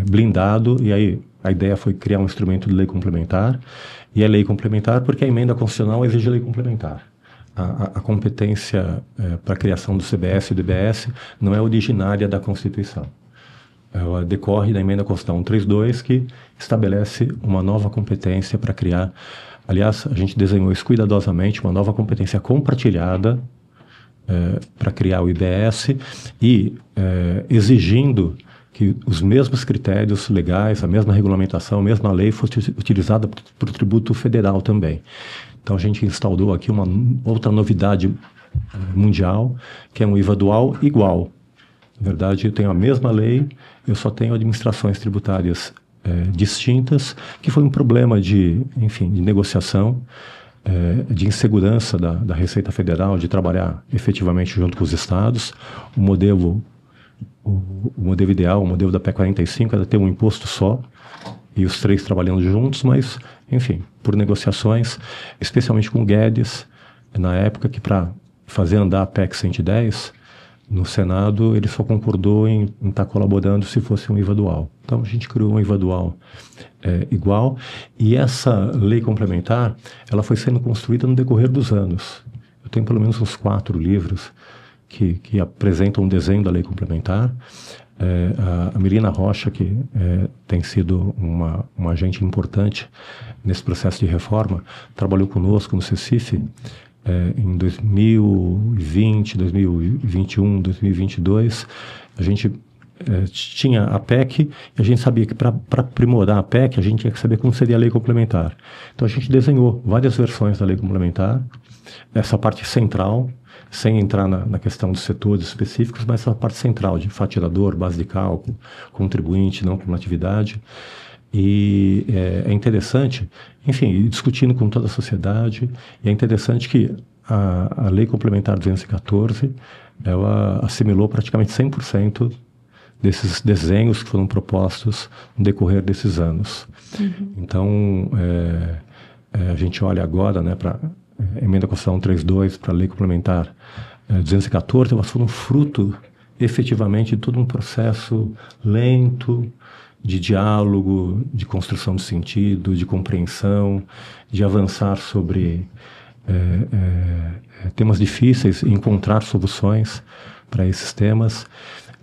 blindado, e aí a ideia foi criar um instrumento de lei complementar, e é lei complementar porque a emenda constitucional exige lei complementar. A competência para a criação do CBS e do IBS não é originária da Constituição. Ela decorre da emenda constitucional 132, que estabelece uma nova competência para criar. Aliás, a gente desenhou isso cuidadosamente, uma nova competência compartilhada para criar o IBS e exigindo que os mesmos critérios legais, a mesma regulamentação, a mesma lei fosse utilizada para o tributo federal também. Então, a gente instaurou aqui uma outra novidade mundial, que é um IVA dual igual. Na verdade, eu tenho a mesma lei, eu só tenho administrações tributárias distintas, que foi um problema de negociação, de insegurança da Receita Federal, de trabalhar efetivamente junto com os estados. O modelo ideal, o modelo da PEC 45, era ter um imposto só, e os 3 trabalhando juntos, mas, enfim, por negociações, especialmente com o Guedes, na época que para fazer andar a PEC 110, no Senado ele só concordou em estar colaborando se fosse um IVA dual. Então a gente criou um IVA dual igual, e essa lei complementar, ela foi sendo construída no decorrer dos anos. Eu tenho pelo menos uns 4 livros que apresentam um desenho da lei complementar. A Mirina Rocha, que tem sido uma agente importante nesse processo de reforma, trabalhou conosco no CECIF em 2020, 2021, 2022. A gente tinha a PEC e a gente sabia que para aprimorar a PEC a gente tinha que saber como seria a lei complementar. Então a gente desenhou várias versões da lei complementar, essa parte central, sem entrar na questão dos setores específicos, mas essa parte central de faturador, base de cálculo, contribuinte, não cumulatividade. E é interessante, enfim, discutindo com toda a sociedade, e é interessante que a Lei Complementar 214, ela assimilou praticamente 100% desses desenhos que foram propostos no decorrer desses anos. Uhum. Então, a gente olha agora, né, para Emenda Constitucional 132, para a Lei Complementar 214, elas foram fruto, efetivamente, de todo um processo lento, de diálogo, de construção de sentido, de compreensão, de avançar sobre temas difíceis e encontrar soluções para esses temas.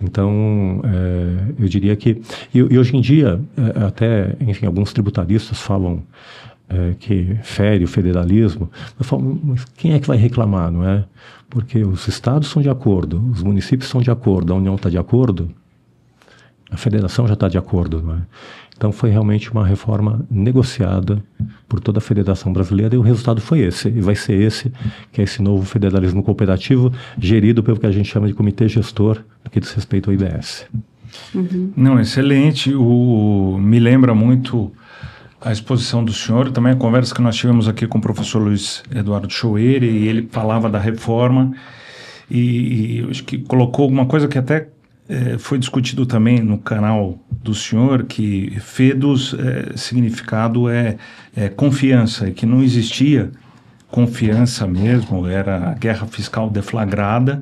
Então, eu diria que... E hoje em dia, até, enfim, alguns tributaristas falam que fere o federalismo. Eu falo, mas quem é que vai reclamar, não é? Porque os estados estão de acordo, os municípios estão de acordo, a União está de acordo, a federação já está de acordo, não é? Então foi realmente uma reforma negociada por toda a Federação Brasileira, e o resultado foi esse, e vai ser esse, que é esse novo federalismo cooperativo, gerido pelo que a gente chama de comitê gestor, que diz respeito ao IBS. Uhum. Não, excelente. Me lembra muito a exposição do senhor, também a conversa que nós tivemos aqui com o professor Luiz Eduardo Choeire, e ele falava da reforma, e acho que colocou alguma coisa que até foi discutido também no canal do senhor, que FEDUS, significado é confiança, e que não existia confiança mesmo, era a guerra fiscal deflagrada,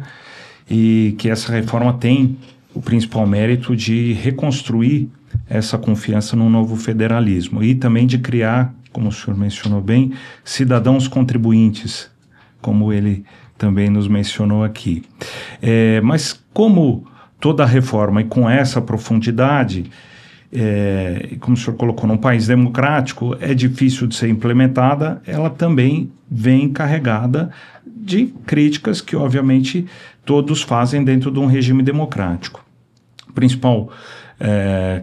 e que essa reforma tem o principal mérito de reconstruir essa confiança no novo federalismo, e também de criar, como o senhor mencionou bem, cidadãos contribuintes, como ele também nos mencionou aqui. Mas como toda a reforma, e com essa profundidade, como o senhor colocou, num país democrático, é difícil de ser implementada, ela também vem carregada de críticas que, obviamente, todos fazem dentro de um regime democrático. A principal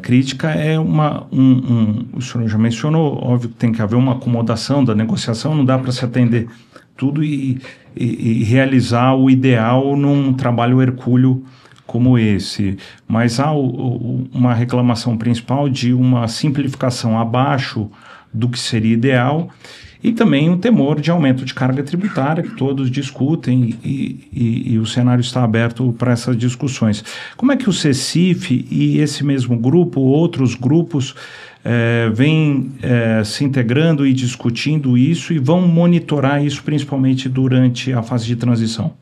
crítica é o senhor já mencionou, óbvio que tem que haver uma acomodação da negociação, não dá para se atender tudo e realizar o ideal num trabalho hercúleo como esse, mas há uma reclamação principal de uma simplificação abaixo do que seria ideal, e também um temor de aumento de carga tributária, que todos discutem, e o cenário está aberto para essas discussões. Como é que o CECIF e esse mesmo grupo, outros grupos, vêm se integrando e discutindo isso, e vão monitorar isso principalmente durante a fase de transição?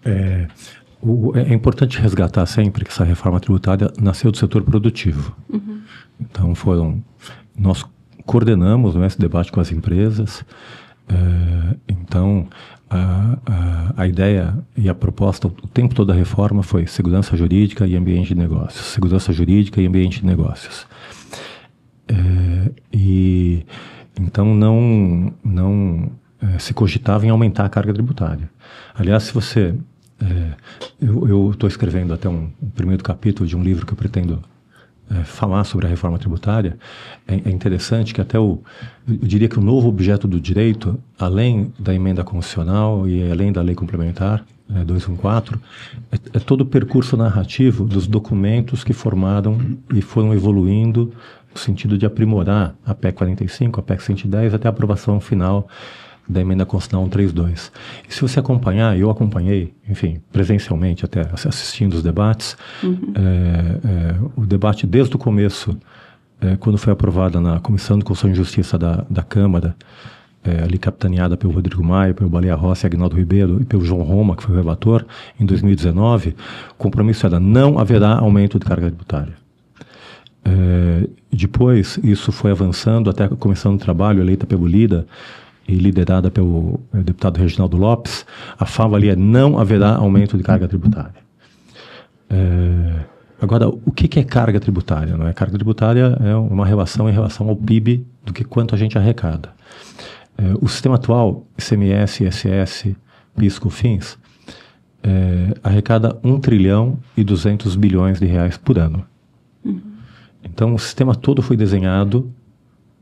É importante resgatar sempre que essa reforma tributária nasceu do setor produtivo. Uhum. Então nós coordenamos, né, esse debate com as empresas. Então a ideia e a proposta o tempo todo da reforma foi segurança jurídica e ambiente de negócios. Segurança jurídica e ambiente de negócios. E então não se cogitava em aumentar a carga tributária. Aliás, se você... eu estou escrevendo até um primeiro capítulo de um livro que eu pretendo falar sobre a reforma tributária. É interessante que até eu diria que o novo objeto do direito, além da emenda constitucional e além da lei complementar 214, é todo o percurso narrativo dos documentos que formaram e foram evoluindo no sentido de aprimorar a PEC 45, a PEC 110, até a aprovação final da emenda constitucional 132. E se você acompanhar, eu acompanhei, enfim, presencialmente, até assistindo os debates, o debate desde o começo quando foi aprovada na Comissão de Constituição e Justiça da Câmara, ali capitaneada pelo Rodrigo Maia, pelo Baleia Rossi, Aguinaldo Ribeiro e pelo João Roma, que foi o relator, em 2019, o compromisso era: não haverá aumento de carga tributária. Depois, isso foi avançando até a Comissão de Trabalho, eleita pelo Lida e liderada pelo deputado Reginaldo Lopes. A fala ali é: não haverá aumento de carga tributária. Agora, o que é carga tributária? Não é? Carga tributária é uma relação em relação ao PIB do que quanto a gente arrecada. O sistema atual, ICMS, ISS, PIS, COFINS, arrecada 1 trilhão e 200 bilhões de reais por ano. Então, o sistema todo foi desenhado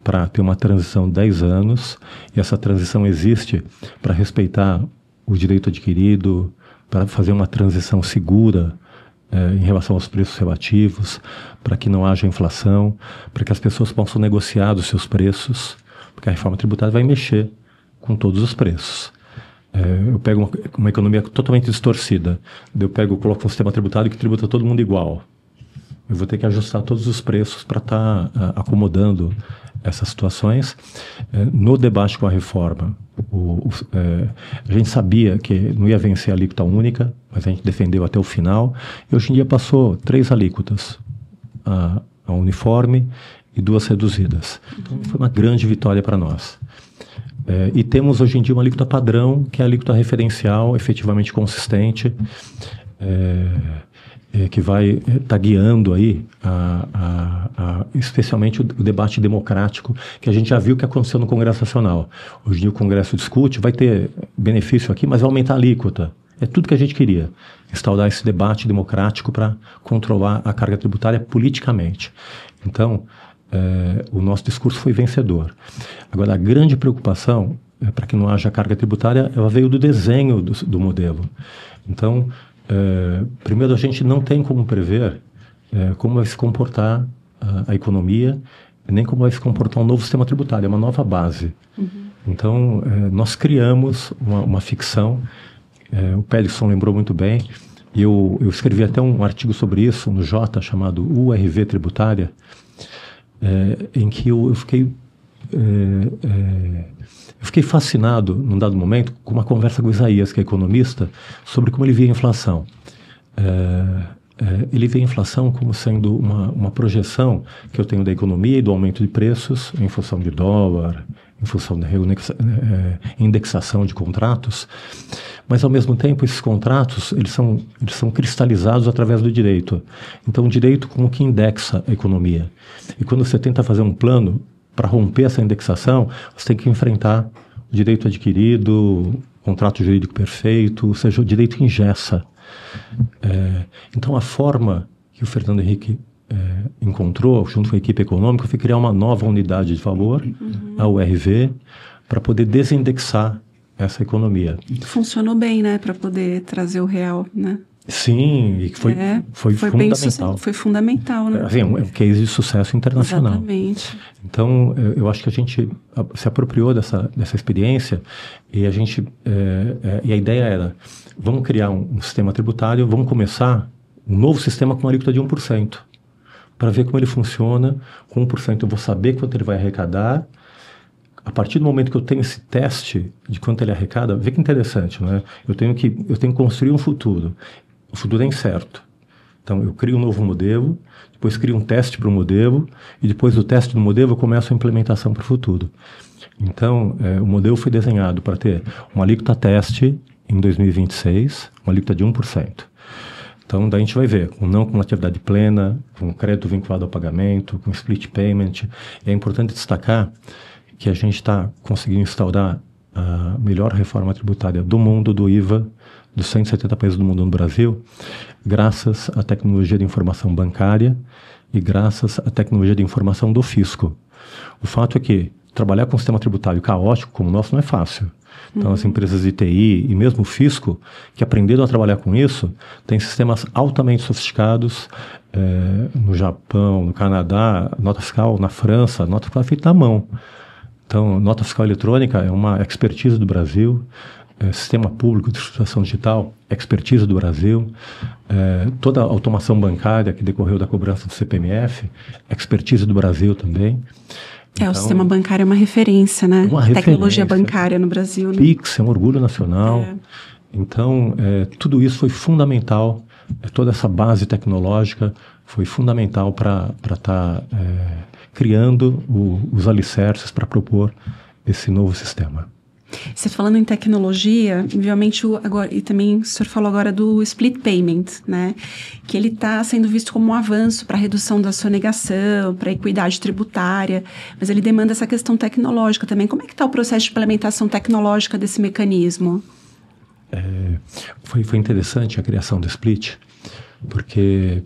para ter uma transição de 10 anos, e essa transição existe para respeitar o direito adquirido, para fazer uma transição segura em relação aos preços relativos, para que não haja inflação, para que as pessoas possam negociar os seus preços, porque a reforma tributária vai mexer com todos os preços. Eu pego uma economia totalmente distorcida, coloco um sistema tributário que tributa todo mundo igual. Eu vou ter que ajustar todos os preços para estar acomodando essas situações. No debate com a reforma, a gente sabia que não ia vencer a alíquota única, mas a gente defendeu até o final. E hoje em dia passou 3 alíquotas, a uniforme e 2 reduzidas. Então, foi uma grande vitória para nós. E temos hoje em dia uma alíquota padrão, que é a alíquota referencial, efetivamente consistente, que vai estar guiando aí especialmente o debate democrático, que a gente já viu que aconteceu no Congresso Nacional. Hoje em dia o Congresso discute, vai ter benefício aqui, mas vai aumentar a alíquota. É tudo que a gente queria, instaurar esse debate democrático para controlar a carga tributária politicamente. Então, o nosso discurso foi vencedor. Agora, a grande preocupação, para que não haja carga tributária, ela veio do desenho do modelo. Então, primeiro, a gente não tem como prever como vai se comportar a economia, nem como vai se comportar um novo sistema tributário, é uma nova base. Então, nós criamos uma ficção, o Péricson lembrou muito bem, e eu escrevi até um artigo sobre isso no Jota, chamado URV Tributária, em que eu fiquei fascinado, num dado momento, com uma conversa com o Isaías, que é economista, sobre como ele via a inflação. Ele vê a inflação como sendo uma projeção que eu tenho da economia e do aumento de preços em função de dólar, em função da indexação de contratos, mas ao mesmo tempo esses contratos eles são cristalizados através do direito. Então o direito como que indexa a economia. E quando você tenta fazer um plano para romper essa indexação, você tem que enfrentar o direito adquirido, contrato jurídico perfeito, ou seja, o direito engessa. Então a forma que o Fernando Henrique encontrou, junto com a equipe econômica, foi criar uma nova unidade de valor, a URV, para poder desindexar essa economia. Funcionou bem, né, para poder trazer o real, né? Sim, e que foi fundamental. Foi fundamental, né? Assim, é um case de sucesso internacional. Exatamente. Então, eu acho que a gente se apropriou dessa experiência e e a ideia era, vamos criar um sistema tributário, vamos começar um novo sistema com uma alíquota de 1%, para ver como ele funciona. Com 1% eu vou saber quanto ele vai arrecadar. A partir do momento que eu tenho esse teste de quanto ele arrecada, vê que interessante, não é? Eu tenho que construir um futuro. O futuro é incerto. Então, eu crio um novo modelo, depois crio um teste para o modelo, e depois do teste do modelo eu começo a implementação para o futuro. Então, o modelo foi desenhado para ter uma alíquota teste em 2026, uma alíquota de 1%. Então, daí a gente vai ver, com não cumulatividade plena, com crédito vinculado ao pagamento, com split payment. E é importante destacar que a gente está conseguindo instaurar a melhor reforma tributária do mundo, do IVA, dos 170 países do mundo no Brasil, graças à tecnologia de informação bancária e graças à tecnologia de informação do fisco. O fato é que trabalhar com um sistema tributário caótico como o nosso não é fácil. Então, as empresas de TI e mesmo o fisco, que aprenderam a trabalhar com isso, têm sistemas altamente sofisticados no Japão, no Canadá, nota fiscal na França, nota fiscal é feita na mão. Então, nota fiscal eletrônica é uma expertise do Brasil. sistema público de estruturação digital, expertise do Brasil, toda a automação bancária que decorreu da cobrança do CPMF, expertise do Brasil também. O sistema bancário é uma referência, né? Tecnologia bancária no Brasil. Né? Pix é um orgulho nacional. Então, tudo isso foi fundamental, toda essa base tecnológica foi fundamental para estar criando os alicerces para propor esse novo sistema. Você falando em tecnologia, obviamente, agora, e também o senhor falou agora do split payment, né? Que ele está sendo visto como um avanço para a redução da sonegação, para a equidade tributária, mas ele demanda essa questão tecnológica também. Como é que está o processo de implementação tecnológica desse mecanismo? Foi interessante a criação do split, porque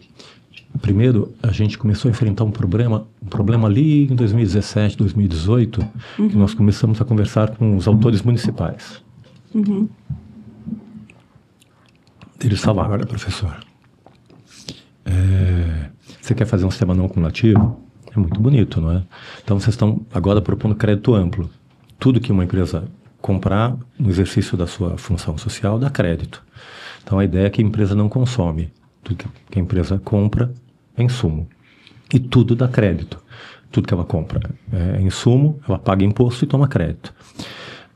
primeiro a gente começou a enfrentar um problema ali em 2017, 2018, que nós começamos a conversar com os autores municipais. Eles falaram: olha, professor, você quer fazer um sistema não acumulativo? É muito bonito, não é? Então vocês estão agora propondo crédito amplo. Tudo que uma empresa comprar no exercício da sua função social dá crédito. Então a ideia é que a empresa não consome. Tudo que a empresa compra é insumo. E tudo dá crédito. Tudo que ela compra é insumo, ela paga imposto e toma crédito.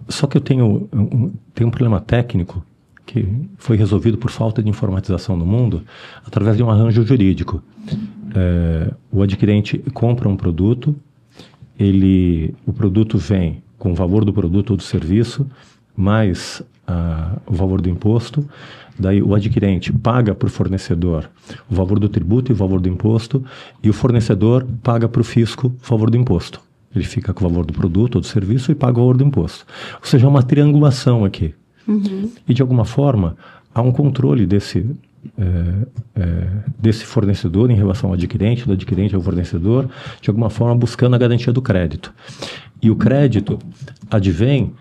Só que eu tenho um problema técnico que foi resolvido por falta de informatização no mundo através de um arranjo jurídico. O adquirente compra um produto, o produto vem com o valor do produto ou do serviço, mais o valor do imposto. Daí o adquirente paga para o fornecedor o valor do tributo e o valor do imposto, e o fornecedor paga para o fisco o valor do imposto. Ele fica com o valor do produto ou do serviço e paga o valor do imposto. Ou seja, é uma triangulação aqui. E de alguma forma há um controle desse fornecedor em relação ao adquirente, do adquirente ao fornecedor, de alguma forma buscando a garantia do crédito. E o crédito advém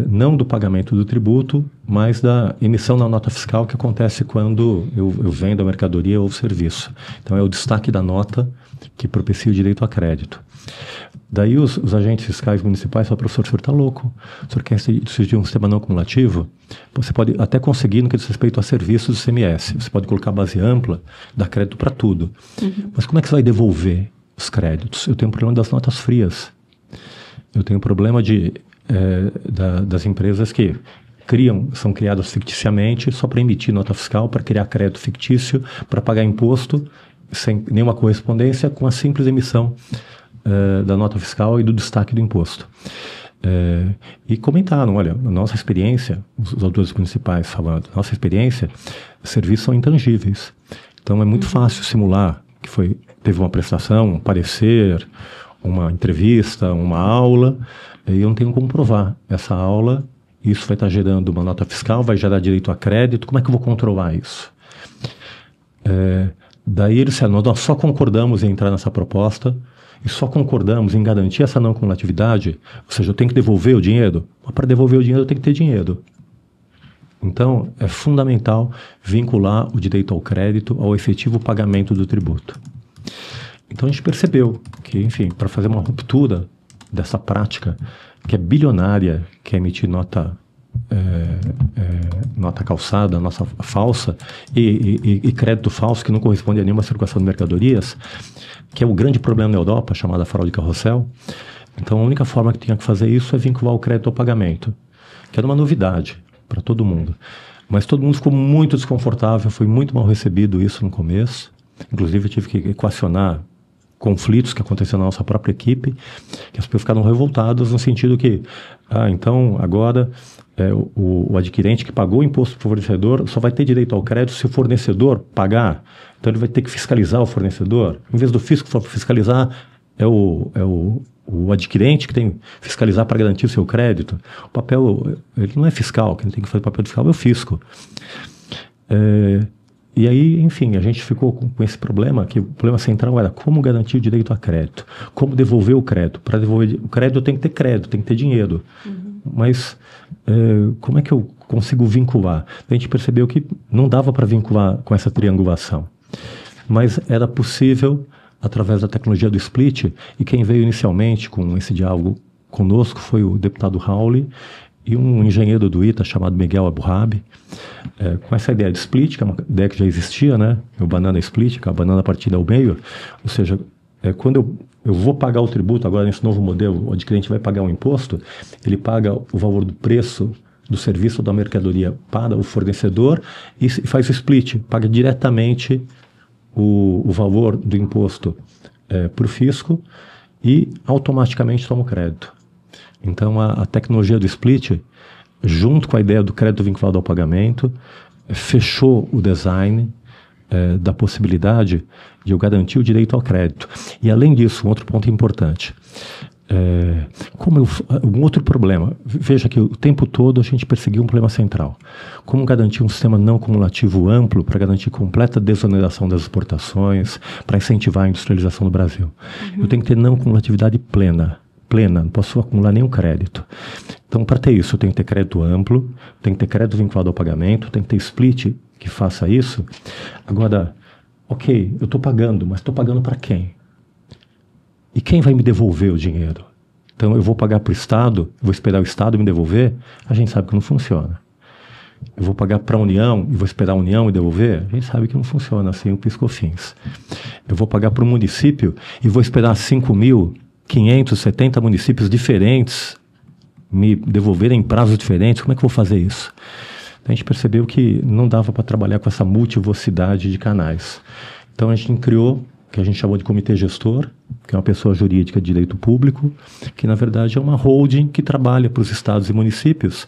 não do pagamento do tributo, mas da emissão da nota fiscal que acontece quando eu vendo a mercadoria ou o serviço. Então é o destaque da nota que propicia o direito a crédito. Daí os agentes fiscais municipais falam: professor, o senhor está louco, o senhor quer decidir um sistema não acumulativo? Você pode até conseguir no que diz respeito a serviços do CMS, você pode colocar base ampla, dar crédito para tudo. Mas como é que você vai devolver os créditos? Eu tenho um problema das notas frias. Eu tenho um problema das empresas que são criadas ficticiamente só para emitir nota fiscal, para criar crédito fictício, para pagar imposto, sem nenhuma correspondência com a simples emissão da nota fiscal e do destaque do imposto. E comentaram: olha, na nossa experiência, os autores municipais falando, na nossa experiência, os serviços são intangíveis. Então é muito fácil simular que teve uma prestação, um parecer, uma entrevista, uma aula, e eu não tenho como provar essa aula. Isso vai estar gerando uma nota fiscal, vai gerar direito a crédito. Como é que eu vou controlar isso? Daí eles disseram: nós só concordamos em entrar nessa proposta e só concordamos em garantir essa não cumulatividade, ou seja, eu tenho que devolver o dinheiro, mas para devolver o dinheiro eu tenho que ter dinheiro. Então é fundamental vincular o direito ao crédito ao efetivo pagamento do tributo. Então a gente percebeu que, enfim, para fazer uma ruptura dessa prática que é bilionária, que é emitir nota calçada, nota falsa e crédito falso que não corresponde a nenhuma circulação de mercadorias, que é o grande problema na Europa, chamada fraude carrossel. Então a única forma que tinha que fazer isso é vincular o crédito ao pagamento, que era uma novidade para todo mundo. Mas todo mundo ficou muito desconfortável, foi muito mal recebido isso no começo. Inclusive eu tive que equacionar conflitos que aconteceram na nossa própria equipe, que as pessoas ficaram revoltadas no sentido que, então agora o adquirente que pagou o imposto para o fornecedor só vai ter direito ao crédito se o fornecedor pagar. Então ele vai ter que fiscalizar o fornecedor. Em vez do fisco fiscalizar, é o adquirente que tem que fiscalizar para garantir o seu crédito. O papel, ele não é fiscal, quem tem que fazer o papel de fiscal é o fisco. E aí, enfim, a gente ficou com esse problema, que o problema central era como garantir o direito a crédito, como devolver o crédito. Para devolver o crédito eu tenho que ter crédito, tem que ter dinheiro. Mas como é que eu consigo vincular? A gente percebeu que não dava para vincular com essa triangulação, mas era possível através da tecnologia do split, e quem veio inicialmente com esse diálogo conosco foi o deputado Rauli, e um engenheiro do ITA chamado Miguel Aburrabi, com essa ideia de split, que é uma ideia que já existia, né? O banana split, que é a banana partida ao meio, ou seja, quando eu vou pagar o tributo, agora nesse novo modelo, o adquirente vai pagar um imposto, ele paga o valor do preço do serviço ou da mercadoria para o fornecedor e faz o split, paga diretamente o valor do imposto para o fisco e automaticamente toma o crédito. Então, a tecnologia do split, junto com a ideia do crédito vinculado ao pagamento, fechou o design da possibilidade de eu garantir o direito ao crédito. E, além disso, um outro ponto importante. Um outro problema. Veja que o tempo todo a gente perseguiu um problema central. Como garantir um sistema não cumulativo amplo para garantir completa desoneração das exportações, para incentivar a industrialização do Brasil. Eu tenho que ter não cumulatividade plena, não posso acumular nenhum crédito. Então, para ter isso, eu tenho que ter crédito amplo, tenho que ter crédito vinculado ao pagamento, tenho que ter split que faça isso. Agora, ok, eu estou pagando, mas estou pagando para quem? E quem vai me devolver o dinheiro? Então, eu vou pagar para o Estado, vou esperar o Estado me devolver? A gente sabe que não funciona. Eu vou pagar para a União e vou esperar a União me devolver? A gente sabe que não funciona assim o PIS/COFINS. Eu vou pagar para o município e vou esperar 5.570 municípios diferentes me devolverem em prazos diferentes. Como é que eu vou fazer isso? Então, a gente percebeu que não dava para trabalhar com essa multivocidade de canais. Então, a gente criou o que a gente chamou de comitê gestor, que é uma pessoa jurídica de direito público, que na verdade é uma holding que trabalha para os estados e municípios.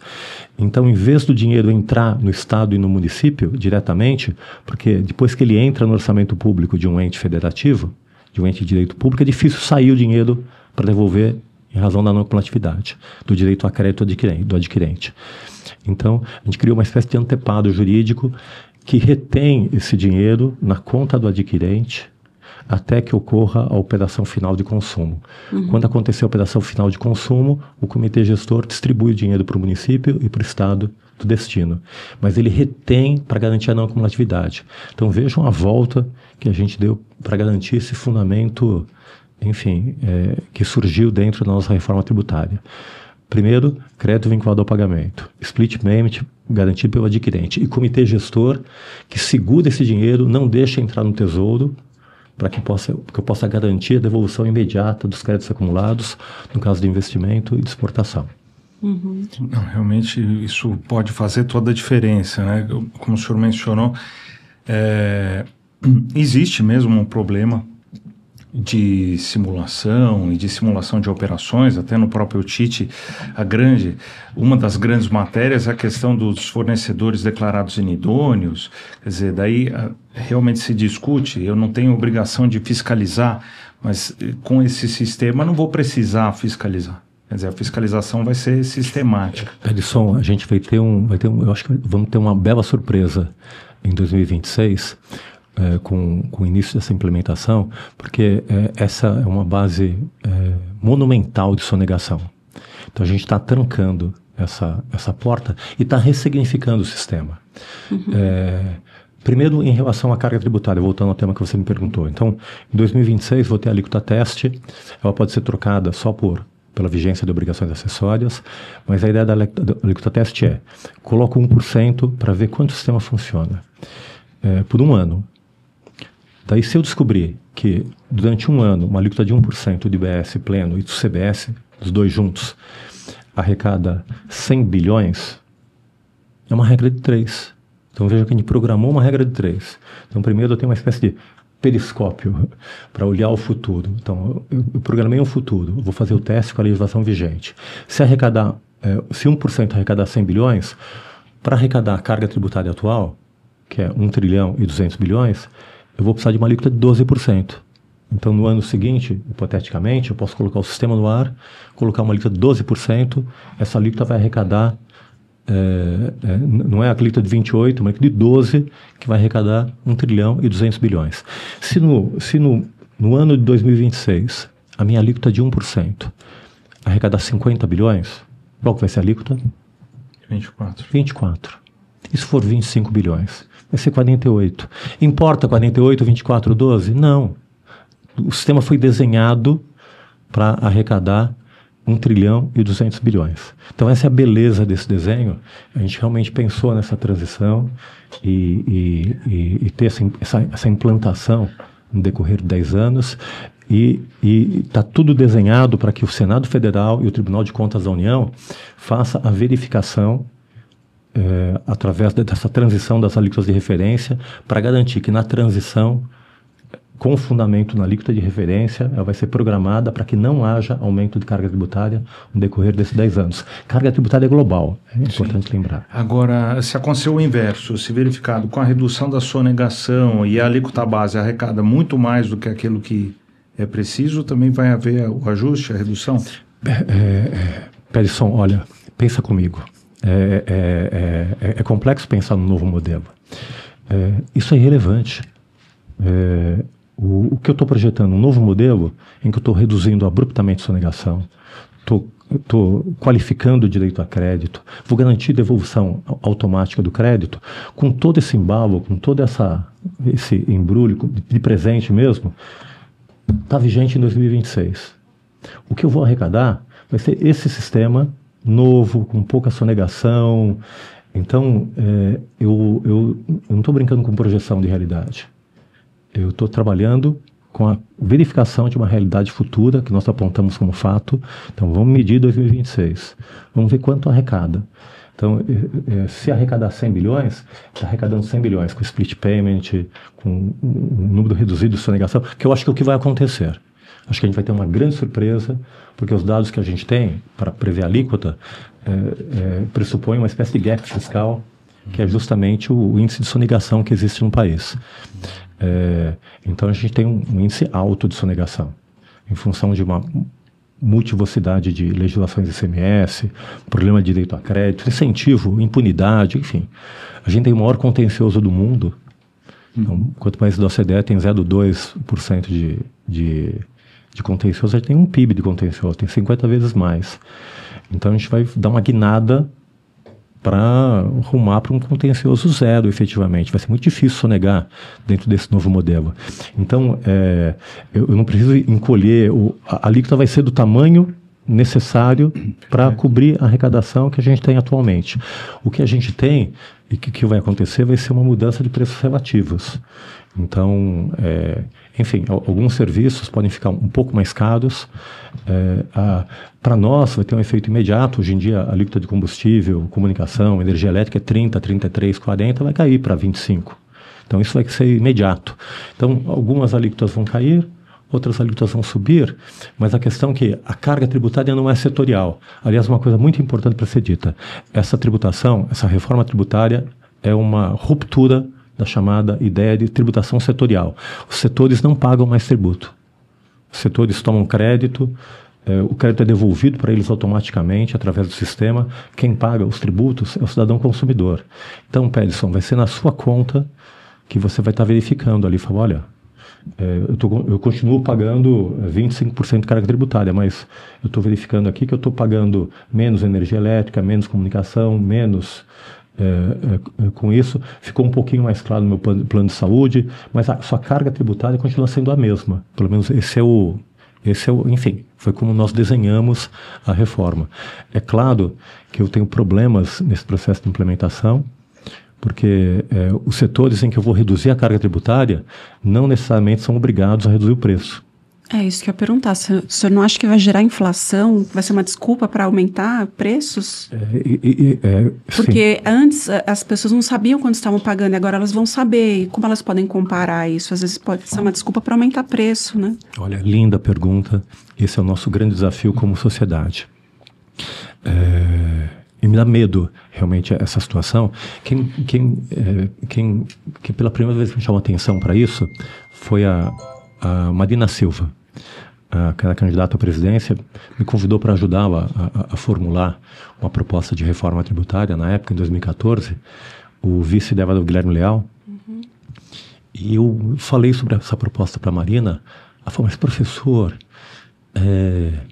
Então, em vez do dinheiro entrar no estado e no município diretamente, porque depois que ele entra no orçamento público de um ente federativo, de um ente de direito público, é difícil sair o dinheiro para devolver em razão da não cumulatividade, do direito a crédito do adquirente. Então, a gente criou uma espécie de anteparo jurídico que retém esse dinheiro na conta do adquirente até que ocorra a operação final de consumo. Quando acontecer a operação final de consumo, o comitê gestor distribui o dinheiro para o município e para o estado do destino. Mas ele retém para garantir a não cumulatividade. Então vejam a volta que a gente deu para garantir esse fundamento, enfim, que surgiu dentro da nossa reforma tributária. Primeiro, crédito vinculado ao pagamento. Split payment garantido pelo adquirente. E comitê gestor que segura esse dinheiro, não deixa entrar no tesouro, para que eu possa garantir a devolução imediata dos créditos acumulados no caso de investimento e de exportação. Não, realmente isso pode fazer toda a diferença, né? Como o senhor mencionou, existe mesmo um problema de simulação e de simulação de operações, até no próprio TIT, uma das grandes matérias é a questão dos fornecedores declarados inidôneos. Quer dizer, daí realmente se discute, eu não tenho obrigação de fiscalizar, mas com esse sistema não vou precisar fiscalizar. Quer dizer, a fiscalização vai ser sistemática. Edson, a gente eu acho que vamos ter uma bela surpresa em 2026, com o início dessa implementação, porque essa é uma base monumental de sonegação. Então a gente está trancando essa porta e está ressignificando o sistema. Primeiro, em relação à carga tributária, voltando ao tema que você me perguntou. Então, em 2026, vou ter a alíquota teste, ela pode ser trocada só pela vigência de obrigações acessórias, mas a ideia da alíquota teste coloco 1% para ver quanto o sistema funciona por um ano. Daí, se eu descobrir que durante um ano uma alíquota de 1% de IBS pleno e do CBS, os dois juntos, arrecada 100 bilhões, é uma regra de 3. Então veja que a gente programou uma regra de 3. Então primeiro eu tenho uma espécie de periscópio para olhar o futuro. Então eu programei um futuro, eu vou fazer o teste com a legislação vigente. Se 1% arrecadar 100 bilhões, para arrecadar a carga tributária atual, que é 1 trilhão e 200 bilhões, eu vou precisar de uma alíquota de 12%. Então, no ano seguinte, hipoteticamente, eu posso colocar o sistema no ar, colocar uma alíquota de 12%, essa alíquota vai arrecadar, não é a alíquota de 28%, mas de 12%, que vai arrecadar 1 trilhão e 200 bilhões. Se no ano de 2026, a minha alíquota de 1% arrecadar 50 bilhões, qual que vai ser a alíquota? 24. E se for 25 bilhões? Vai ser 48. Importa 48, 24, 12? Não. O sistema foi desenhado para arrecadar 1 trilhão e 200 bilhões. Então essa é a beleza desse desenho. A gente realmente pensou nessa transição e ter essa implantação no decorrer de 10 anos e está tudo desenhado para que o Senado Federal e o Tribunal de Contas da União faça a verificação através dessa transição das alíquotas de referência para garantir que na transição, com fundamento na alíquota de referência, ela vai ser programada para que não haja aumento de carga tributária no decorrer desses 10 anos. Carga tributária é global, é importante lembrar. Agora, se acontecer o inverso, se verificado com a redução da sonegação e a alíquota base arrecada muito mais do que aquilo que é preciso, também vai haver o ajuste, a redução? Pelisson, olha, pensa comigo. É complexo pensar no novo modelo. Isso é irrelevante. O que eu estou projetando, um novo modelo em que eu estou reduzindo abruptamente a sonegação, estou qualificando o direito a crédito, vou garantir devolução automática do crédito, com todo esse embalo, com todo esse embrulho de presente mesmo, está vigente em 2026. O que eu vou arrecadar vai ser esse sistema novo, com pouca sonegação. Então, eu não estou brincando com projeção de realidade. Eu estou trabalhando com a verificação de uma realidade futura que nós apontamos como fato. Então, vamos medir 2026. Vamos ver quanto arrecada. Então, se arrecadar 100 bilhões, está arrecadando 100 bilhões com split payment, com um número reduzido de sonegação, que eu acho que é o que vai acontecer. Acho que a gente vai ter uma grande surpresa, porque os dados que a gente tem para prever a alíquota pressupõem uma espécie de gap fiscal, que é justamente o índice de sonegação que existe no país. Então, a gente tem um índice alto de sonegação, em função de uma multivocidade de legislações ICMS, problema de direito a crédito, incentivo, impunidade, enfim. A gente tem o maior contencioso do mundo. Então, quanto mais da OCDE tem 0,2% de contencioso, a gente tem um PIB de contencioso, tem 50 vezes mais. Então, a gente vai dar uma guinada para rumar para um contencioso zero, efetivamente. Vai ser muito difícil sonegar dentro desse novo modelo. Então, eu não preciso encolher, a alíquota vai ser do tamanho necessário para cobrir a arrecadação que a gente tem atualmente. O que a gente tem e que vai acontecer vai ser uma mudança de preços relativos. Então, enfim, alguns serviços podem ficar um pouco mais caros. Para nós, vai ter um efeito imediato. Hoje em dia, a alíquota de combustível, comunicação, energia elétrica é 30, 33, 40, vai cair para 25. Então, isso vai ser imediato. Então, algumas alíquotas vão cair, outras alíquotas vão subir, mas a questão é que a carga tributária não é setorial. Aliás, uma coisa muito importante para ser dita, essa tributação, essa reforma tributária é uma ruptura da chamada ideia de tributação setorial. Os setores não pagam mais tributo. Os setores tomam crédito, o crédito é devolvido para eles automaticamente através do sistema. Quem paga os tributos é o cidadão consumidor. Então, Pelisson, vai ser na sua conta que você vai estar verificando ali, fala, olha, eu continuo pagando 25% de carga tributária, mas eu estou verificando aqui que eu estou pagando menos energia elétrica, menos comunicação, menos... com isso, ficou um pouquinho mais claro no meu plano de saúde, mas a sua carga tributária continua sendo a mesma. Pelo menos esse é o, enfim, foi como nós desenhamos a reforma. É claro que eu tenho problemas nesse processo de implementação, porque os setores em que eu vou reduzir a carga tributária não necessariamente são obrigados a reduzir o preço. É isso que eu ia perguntar. O senhor não acha que vai gerar inflação? Vai ser uma desculpa para aumentar preços? Porque antes as pessoas não sabiam quando estavam pagando e agora elas vão saber. E como elas podem comparar isso? Às vezes pode ser uma desculpa para aumentar preço, né? Olha, linda pergunta. Esse é o nosso grande desafio como sociedade. E me dá medo, realmente, essa situação. Quem pela primeira vez me chamou a atenção para isso foi a Marina Silva, que era candidata à presidência, me convidou para ajudá-la a formular uma proposta de reforma tributária, na época, em 2014, o vice dela era o Guilherme Leal, e eu falei sobre essa proposta para a Marina. Ela falou, mas professor,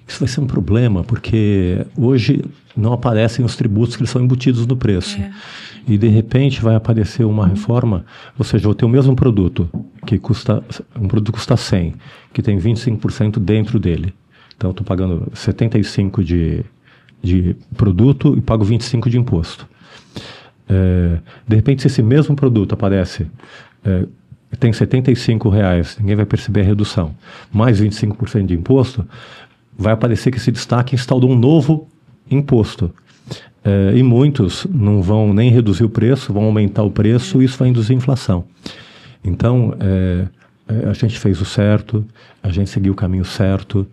isso vai ser um problema, porque hoje não aparecem os tributos que eles são embutidos no preço. E de repente vai aparecer uma reforma, ou seja, eu vou ter o mesmo produto, um produto custa 100, que tem 25% dentro dele. Então, eu estou pagando 75 de produto e pago 25 de imposto. De repente, se esse mesmo produto aparece, tem R$75, ninguém vai perceber a redução, mais 25% de imposto, vai aparecer que esse destaque instaurou um novo imposto. E muitos não vão nem reduzir o preço, vão aumentar o preço e isso vai induzir inflação. Então, a gente fez o certo, a gente seguiu o caminho certo,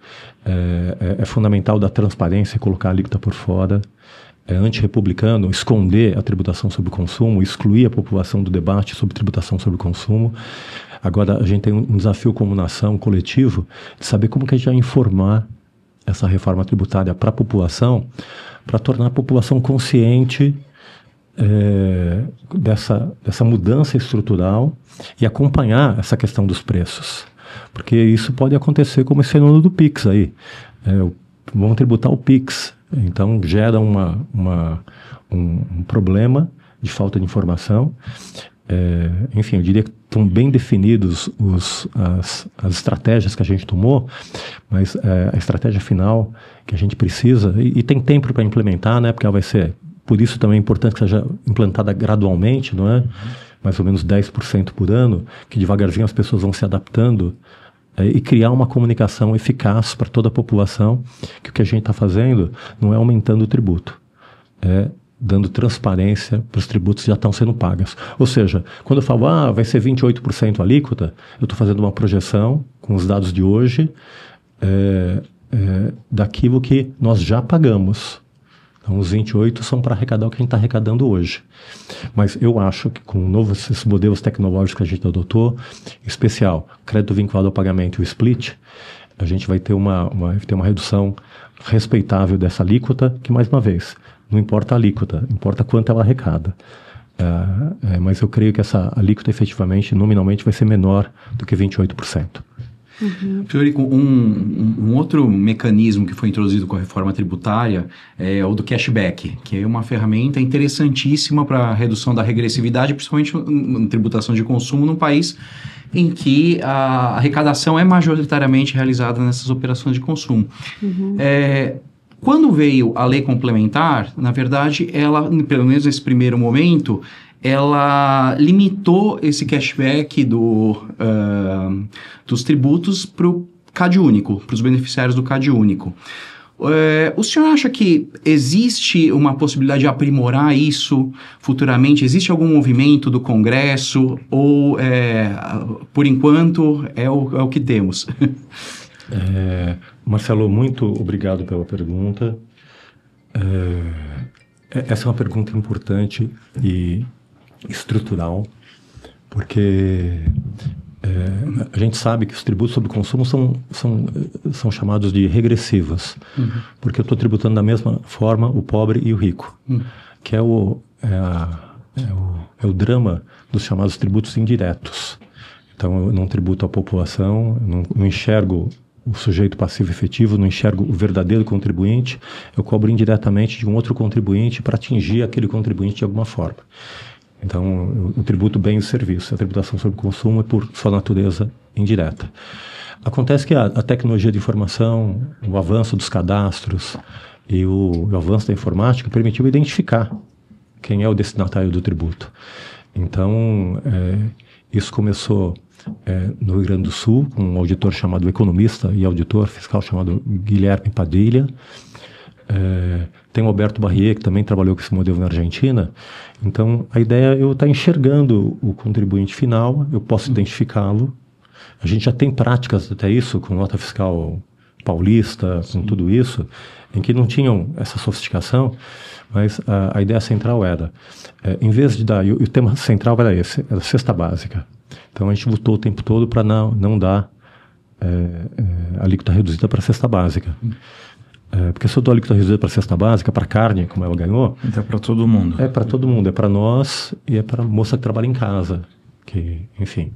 é fundamental dar transparência e colocar a alíquota por fora. É antirrepublicano esconder a tributação sobre o consumo, excluir a população do debate sobre tributação sobre o consumo. Agora, a gente tem um desafio como nação, coletivo, de saber como que a gente vai informar essa reforma tributária para a população, para tornar a população consciente dessa mudança estrutural e acompanhar essa questão dos preços. Porque isso pode acontecer como esse fenômeno do PIX aí. Vão tributar o PIX, então gera um problema de falta de informação. Enfim, eu diria que estão bem definidos as estratégias que a gente tomou, mas a estratégia final que a gente precisa, e tem tempo para implementar, né, porque ela vai ser, por isso também é importante que seja implantada gradualmente, não é? Mais ou menos 10% por ano, que devagarzinho as pessoas vão se adaptando e criar uma comunicação eficaz para toda a população, que o que a gente está fazendo não é aumentando o tributo, é dando transparência para os tributos que já estão sendo pagos. Ou seja, quando eu falo, vai ser 28% a alíquota, eu estou fazendo uma projeção com os dados de hoje daquilo que nós já pagamos. Então, os 28 são para arrecadar o que a gente está arrecadando hoje. Mas eu acho que com esses modelos tecnológicos que a gente adotou, em especial crédito vinculado ao pagamento e o split, a gente vai ter uma redução respeitável dessa alíquota, que, mais uma vez, não importa a alíquota, importa quanto ela arrecada. Mas eu creio que essa alíquota, efetivamente, nominalmente, vai ser menor do que 28%. Eurico, um outro mecanismo que foi introduzido com a reforma tributária é o do cashback, que é uma ferramenta interessantíssima para a redução da regressividade, principalmente na tributação de consumo, num país em que a arrecadação é majoritariamente realizada nessas operações de consumo. Quando veio a lei complementar, na verdade, ela, pelo menos nesse primeiro momento, ela limitou esse cashback dos tributos para o CAD único, para os beneficiários do CAD único. O senhor acha que existe uma possibilidade de aprimorar isso futuramente? Existe algum movimento do Congresso ou, por enquanto, é o que temos? Marcelo, muito obrigado pela pergunta. Essa é uma pergunta importante e estrutural, porque a gente sabe que os tributos sobre consumo são chamados de regressivos, porque eu estou tributando da mesma forma o pobre e o rico, que é o drama dos chamados tributos indiretos. Então, eu não tributo a população, não enxergo o sujeito passivo efetivo, não enxergo o verdadeiro contribuinte, eu cobro indiretamente de um outro contribuinte para atingir aquele contribuinte de alguma forma. Então, eu tributo bem o serviço. A tributação sobre o consumo é, por sua natureza, indireta. Acontece que a tecnologia de informação, o avanço dos cadastros e o avanço da informática permitiu identificar quem é o destinatário do tributo. Então, isso começou no Rio Grande do Sul, com um auditor chamado economista e auditor fiscal chamado Guilherme Padilha. Tem o Alberto Barrier, que também trabalhou com esse modelo na Argentina. Então, a ideia é eu estar enxergando o contribuinte final, eu posso identificá-lo. A gente já tem práticas até isso, com nota fiscal paulista, com tudo isso, em que não tinham essa sofisticação, mas a ideia central era, em vez de dar, e o tema central era esse, era a cesta básica. Então, a gente lutou o tempo todo para não dar alíquota reduzida para a cesta básica. Porque se eu dou alíquota reduzida para a cesta básica, para carne, como ela ganhou... Então é para todo mundo. É para todo mundo, é para nós e é para a moça que trabalha em casa. Que, enfim,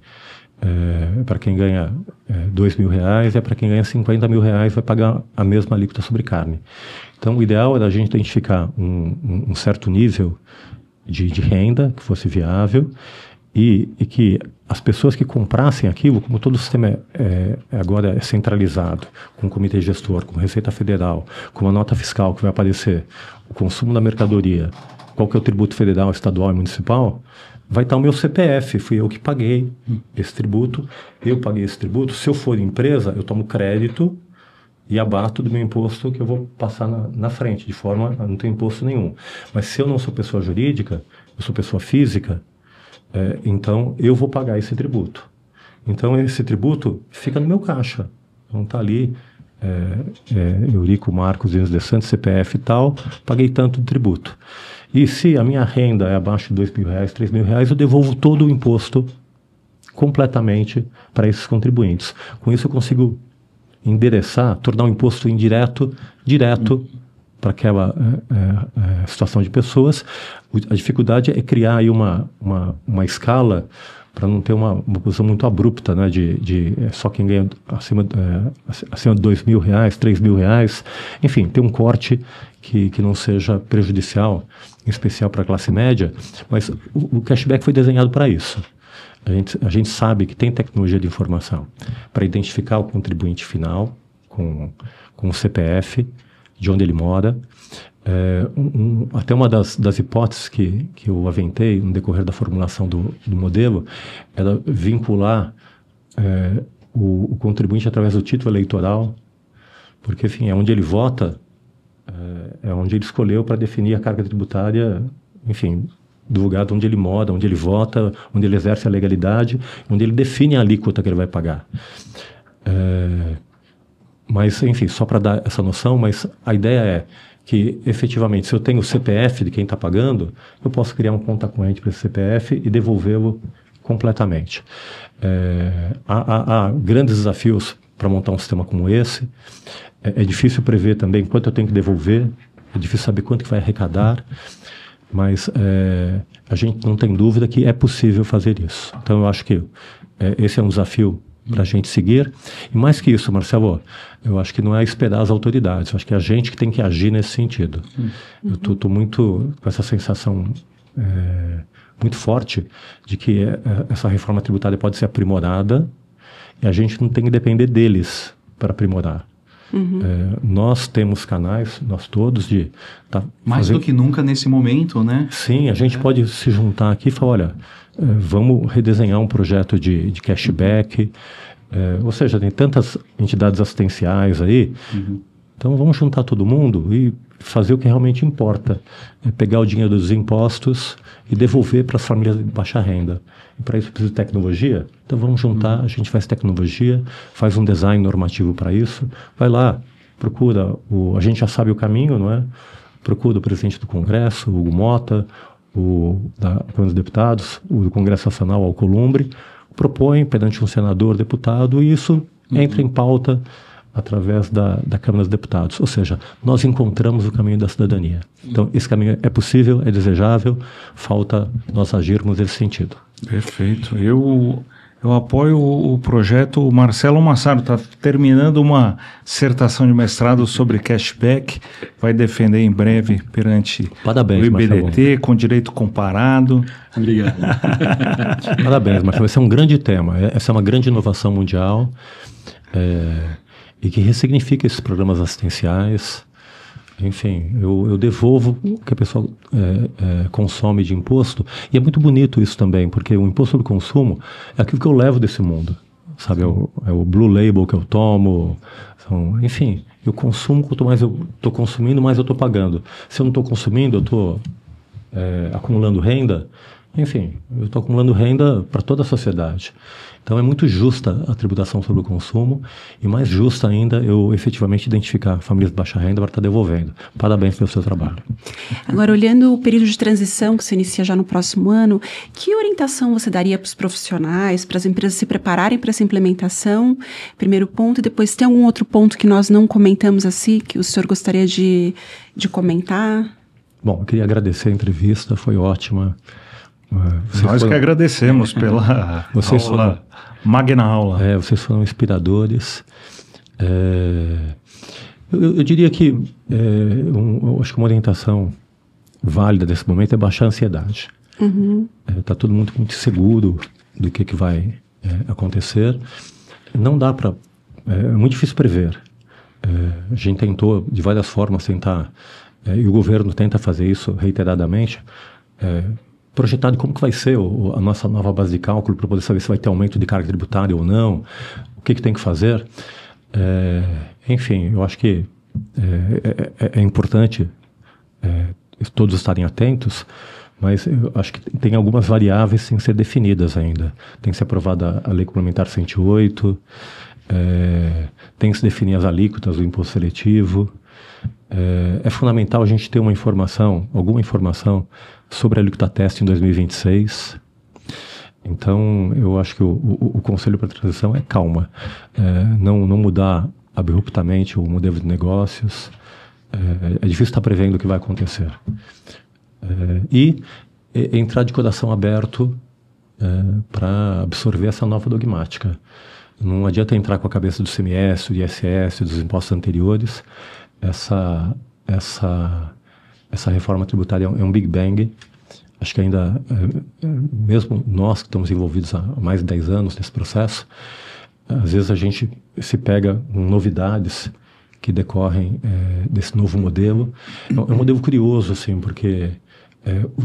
para quem ganha R$2.000 e para quem ganha R$50.000 vai pagar a mesma alíquota sobre carne. Então, o ideal era a gente identificar um certo nível de renda que fosse viável e que as pessoas que comprassem aquilo, como todo o sistema agora é centralizado, com o comitê gestor, com Receita Federal, com a nota fiscal que vai aparecer, o consumo da mercadoria, qual que é o tributo federal, estadual e municipal, vai estar o meu CPF, fui eu que paguei esse tributo, eu paguei esse tributo. Se eu for empresa, eu tomo crédito e abato do meu imposto que eu vou passar na frente, de forma a não ter imposto nenhum. Mas se eu não sou pessoa jurídica, eu sou pessoa física, então eu vou pagar esse tributo. Então esse tributo fica no meu caixa, não está ali, Eurico Marcos Inês de Santos, CPF e tal, paguei tanto de tributo. E se a minha renda é abaixo de R$2.000, R$3.000, eu devolvo todo o imposto completamente para esses contribuintes. Com isso eu consigo endereçar, tornar o imposto indireto, direto para aquela situação de pessoas. A dificuldade é criar aí uma escala para não ter uma posição muito abrupta, né, de só quem ganha acima de R$2.000, R$3.000, enfim, ter um corte que não seja prejudicial, em especial para a classe média, mas o cashback foi desenhado para isso. A gente sabe que tem tecnologia de informação para identificar o contribuinte final com o CPF, de onde ele mora. Até uma das hipóteses que eu aventei no decorrer da formulação do modelo era vincular o contribuinte através do título eleitoral, porque, enfim, é onde ele vota, é onde ele escolheu para definir a carga tributária, enfim, do lugar onde ele mora, onde ele vota, onde ele exerce a legalidade, onde ele define a alíquota que ele vai pagar. Mas, enfim, só para dar essa noção, mas a ideia é que, efetivamente, se eu tenho o CPF de quem está pagando, eu posso criar um conta corrente para esse CPF e devolvê-lo completamente. Há grandes desafios para montar um sistema como esse. É difícil prever também quanto eu tenho que devolver, é difícil saber quanto que vai arrecadar, mas a gente não tem dúvida que é possível fazer isso. Então, eu acho que esse é um desafio para a gente seguir. E mais que isso, Marcelo, eu acho que não é esperar as autoridades, eu acho que é a gente que tem que agir nesse sentido. Eu estou muito com essa sensação muito forte de que essa reforma tributária pode ser aprimorada e a gente não tem que depender deles para aprimorar. Nós temos canais, nós todos, de... Mais do que nunca nesse momento, né? Sim, a gente pode se juntar aqui e falar, olha, vamos redesenhar um projeto de cashback, ou seja, tem tantas entidades assistenciais aí, então vamos juntar todo mundo e fazer o que realmente importa, pegar o dinheiro dos impostos e devolver para as famílias de baixa renda. E para isso precisa de tecnologia, então vamos juntar, a gente faz tecnologia, faz um design normativo para isso, vai lá, procura, a gente já sabe o caminho, não é? Procura o presidente do Congresso, o Hugo Mota, da Câmara dos Deputados, o do Congresso Nacional, Alcolumbre, propõe perante um senador, deputado, e isso entra em pauta através da Câmara dos Deputados. Ou seja, nós encontramos o caminho da cidadania. Então, esse caminho é possível, é desejável, falta nós agirmos nesse sentido. Perfeito. Eu apoio o projeto. O Marcelo Massaro está terminando uma dissertação de mestrado sobre cashback, vai defender em breve perante Parabéns, o IBDT, Marcelo. com direito comparado. Obrigado. Parabéns, Marcelo. Esse é um grande tema, essa é uma grande inovação mundial e que ressignifica esses programas assistenciais. Enfim, eu devolvo o que a pessoa consome de imposto, e é muito bonito isso também, porque o imposto do consumo é aquilo que eu levo desse mundo, sabe? É o Blue Label que eu tomo, enfim, eu consumo, quanto mais eu estou consumindo, mais eu estou pagando. Se eu não estou consumindo, eu estou acumulando renda, enfim, eu estou acumulando renda para toda a sociedade. Então é muito justa a tributação sobre o consumo e mais justa ainda eu efetivamente identificar famílias de baixa renda para estar devolvendo. Parabéns pelo seu trabalho. Agora, olhando o período de transição que se inicia já no próximo ano, que orientação você daria para os profissionais, para as empresas se prepararem para essa implementação? Primeiro ponto, e depois tem algum outro ponto que nós não comentamos assim, que o senhor gostaria de comentar? Bom, eu queria agradecer a entrevista, foi ótima. Nós que agradecemos pela magna aula. Vocês foram inspiradores. Eu diria que eu acho que uma orientação válida desse momento é baixar a ansiedade. Está todo mundo muito seguro do que vai acontecer. Não dá para... É muito difícil prever. A gente tentou, de várias formas, e o governo tenta fazer isso reiteradamente, projetar de como que vai ser a nossa nova base de cálculo para poder saber se vai ter aumento de carga tributária ou não, o que tem que fazer. Enfim, eu acho que é importante todos estarem atentos, mas eu acho que tem algumas variáveis sem ser definidas ainda. Tem que ser aprovada a Lei Complementar 108, tem que se definir as alíquotas do imposto seletivo. É fundamental a gente ter alguma informação sobre a alíquota teste em 2026. Então, eu acho que o conselho para a transição é calma. Não mudar abruptamente o modelo de negócios. É difícil estar prevendo o que vai acontecer. E entrar de coração aberto para absorver essa nova dogmática. Não adianta entrar com a cabeça do CMS, do ISS, dos impostos anteriores. Essa reforma tributária é um Big Bang. Acho que ainda, mesmo nós que estamos envolvidos há mais de 10 anos nesse processo, às vezes a gente se pega com novidades que decorrem desse novo modelo. É um modelo curioso, assim, porque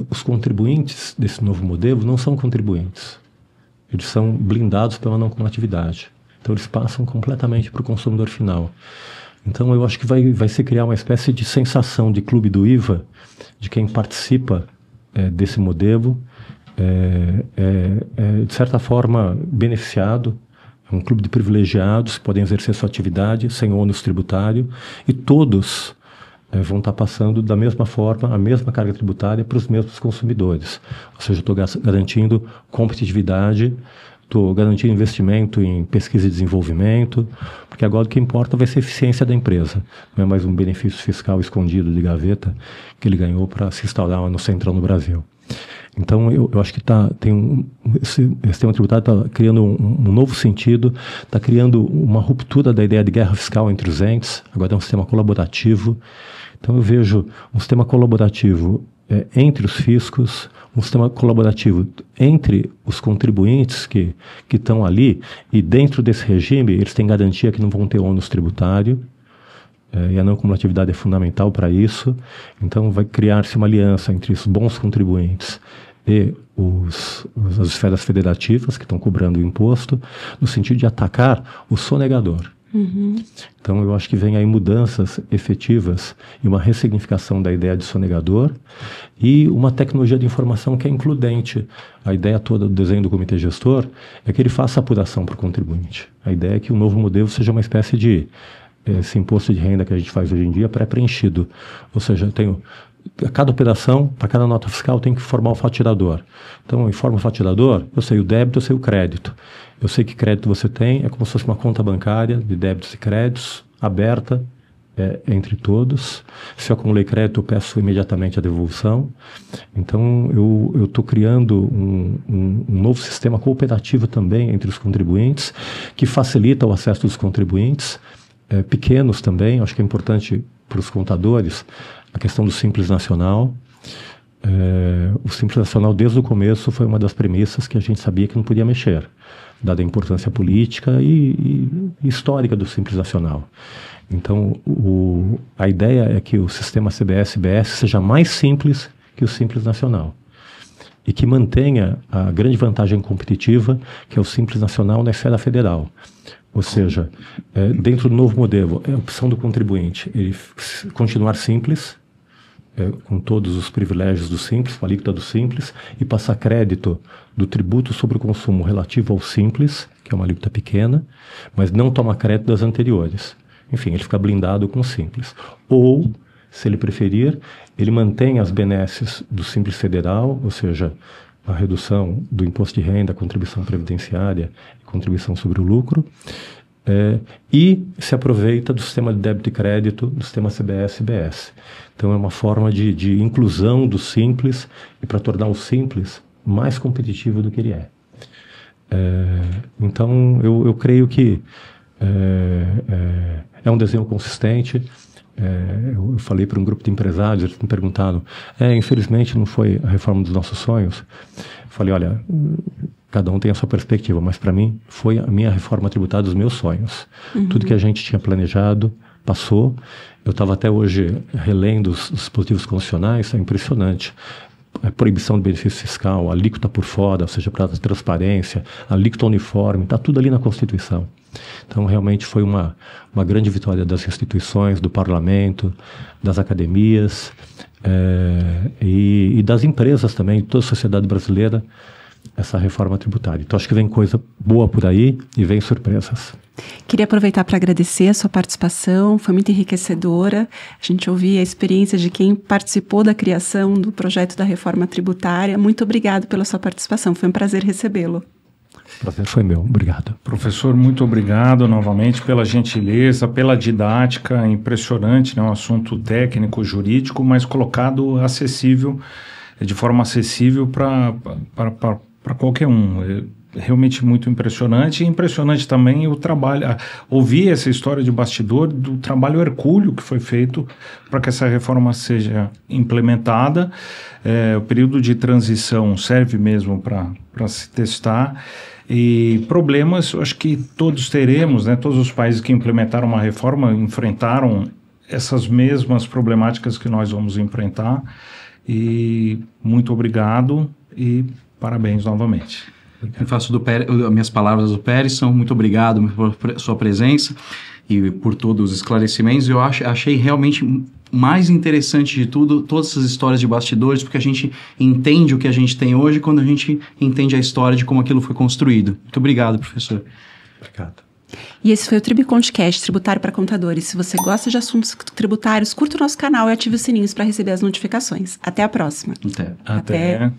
os contribuintes desse novo modelo não são contribuintes. Eles são blindados pela não cumulatividade. Então, eles passam completamente para o consumidor final. Então, eu acho que vai se criar uma espécie de sensação de clube do IVA, de quem participa desse modelo, de certa forma, beneficiado. É um clube de privilegiados que podem exercer sua atividade sem ônus tributário, e todos vão estar passando da mesma forma a mesma carga tributária para os mesmos consumidores. Ou seja, estou garantindo competitividade, estou garantindo investimento em pesquisa e desenvolvimento, porque agora o que importa vai ser a eficiência da empresa. Não é mais um benefício fiscal escondido de gaveta que ele ganhou para se instaurar no Centrão no Brasil. Então, eu acho que esse sistema tributário está criando um novo sentido, está criando uma ruptura da ideia de guerra fiscal entre os entes. Agora é um sistema colaborativo. Então, eu vejo um sistema colaborativo entre os fiscos, um sistema colaborativo entre os contribuintes que estão ali, e dentro desse regime eles têm garantia que não vão ter ônus tributário. E a não cumulatividade é fundamental para isso. Então, vai criar-se uma aliança entre os bons contribuintes e as esferas federativas que estão cobrando o imposto, no sentido de atacar o sonegador. Então, eu acho que vem aí mudanças efetivas e uma ressignificação da ideia de sonegador e uma tecnologia de informação que é includente. A ideia toda do desenho do comitê gestor é que ele faça apuração para o contribuinte. A ideia é que o novo modelo seja uma espécie de esse imposto de renda que a gente faz hoje em dia pré-preenchido. Ou seja, eu tenho cada operação, para cada nota fiscal, tem que formar o faturador. Então, eu informo o faturador, eu sei o débito, eu sei o crédito. Eu sei que crédito você tem, é como se fosse uma conta bancária de débitos e créditos, aberta entre todos. Se eu acumulei crédito, eu peço imediatamente a devolução. Então, eu estou criando um novo sistema cooperativo também entre os contribuintes, que facilita o acesso dos contribuintes, pequenos também. Acho que é importante para os contadores a questão do Simples Nacional. O Simples Nacional, desde o começo, foi uma das premissas que a gente sabia que não podia mexer, dada a importância política e histórica do Simples Nacional. Então, a ideia é que o sistema CBS-BS seja mais simples que o Simples Nacional e que mantenha a grande vantagem competitiva, que é o Simples Nacional na esfera federal. Ou seja, dentro do novo modelo, é a opção do contribuinte ele continuar simples, com todos os privilégios do Simples, com a alíquota do Simples, e passar crédito do tributo sobre o consumo relativo ao Simples, que é uma alíquota pequena, mas não toma crédito das anteriores. Enfim, ele fica blindado com o Simples. Ou, se ele preferir, ele mantém as benesses do Simples Federal, ou seja, a redução do imposto de renda, a contribuição previdenciária e contribuição sobre o lucro, e se aproveita do sistema de débito e crédito do sistema CBS-BS. Então, é uma forma de inclusão do Simples e para tornar o Simples mais competitivo do que ele é. Então, eu creio que é um desenho consistente. Eu falei para um grupo de empresários, eles me perguntaram, infelizmente não foi a reforma dos nossos sonhos. Eu falei, olha, cada um tem a sua perspectiva, mas para mim foi a minha reforma tributária dos meus sonhos. Tudo que a gente tinha planejado passou. Eu estava até hoje relendo os dispositivos constitucionais, é impressionante. A proibição de benefício fiscal, a alíquota por fora, ou seja, para transparência, a alíquota uniforme, está tudo ali na Constituição. Então, realmente foi uma grande vitória das instituições, do parlamento, das academias e das empresas também, de toda a sociedade brasileira, essa reforma tributária. Então, acho que vem coisa boa por aí e vem surpresas. Queria aproveitar para agradecer a sua participação, foi muito enriquecedora. A gente ouvia a experiência de quem participou da criação do projeto da reforma tributária. Muito obrigado pela sua participação, foi um prazer recebê-lo. O prazer foi meu, obrigado. Professor, muito obrigado novamente pela gentileza, pela didática, impressionante, né? Um assunto técnico, jurídico, mas colocado acessível, de forma acessível para qualquer um. Realmente muito impressionante, e impressionante também o trabalho, ouvir essa história de bastidor do trabalho hercúleo que foi feito para que essa reforma seja implementada. O período de transição serve mesmo para se testar, e problemas eu acho que todos teremos, né? Todos os países que implementaram uma reforma enfrentaram essas mesmas problemáticas que nós vamos enfrentar, e muito obrigado e parabéns novamente. Eu faço minhas palavras do Perisson, muito obrigado por sua presença e por todos os esclarecimentos. Eu achei realmente mais interessante de tudo todas essas histórias de bastidores, porque a gente entende o que a gente tem hoje quando a gente entende a história de como aquilo foi construído. Muito obrigado, professor. Obrigado. E esse foi o TribuContCast, Tributário para Contadores. Se você gosta de assuntos tributários, curta o nosso canal e ative os sininhos para receber as notificações. Até a próxima. Até.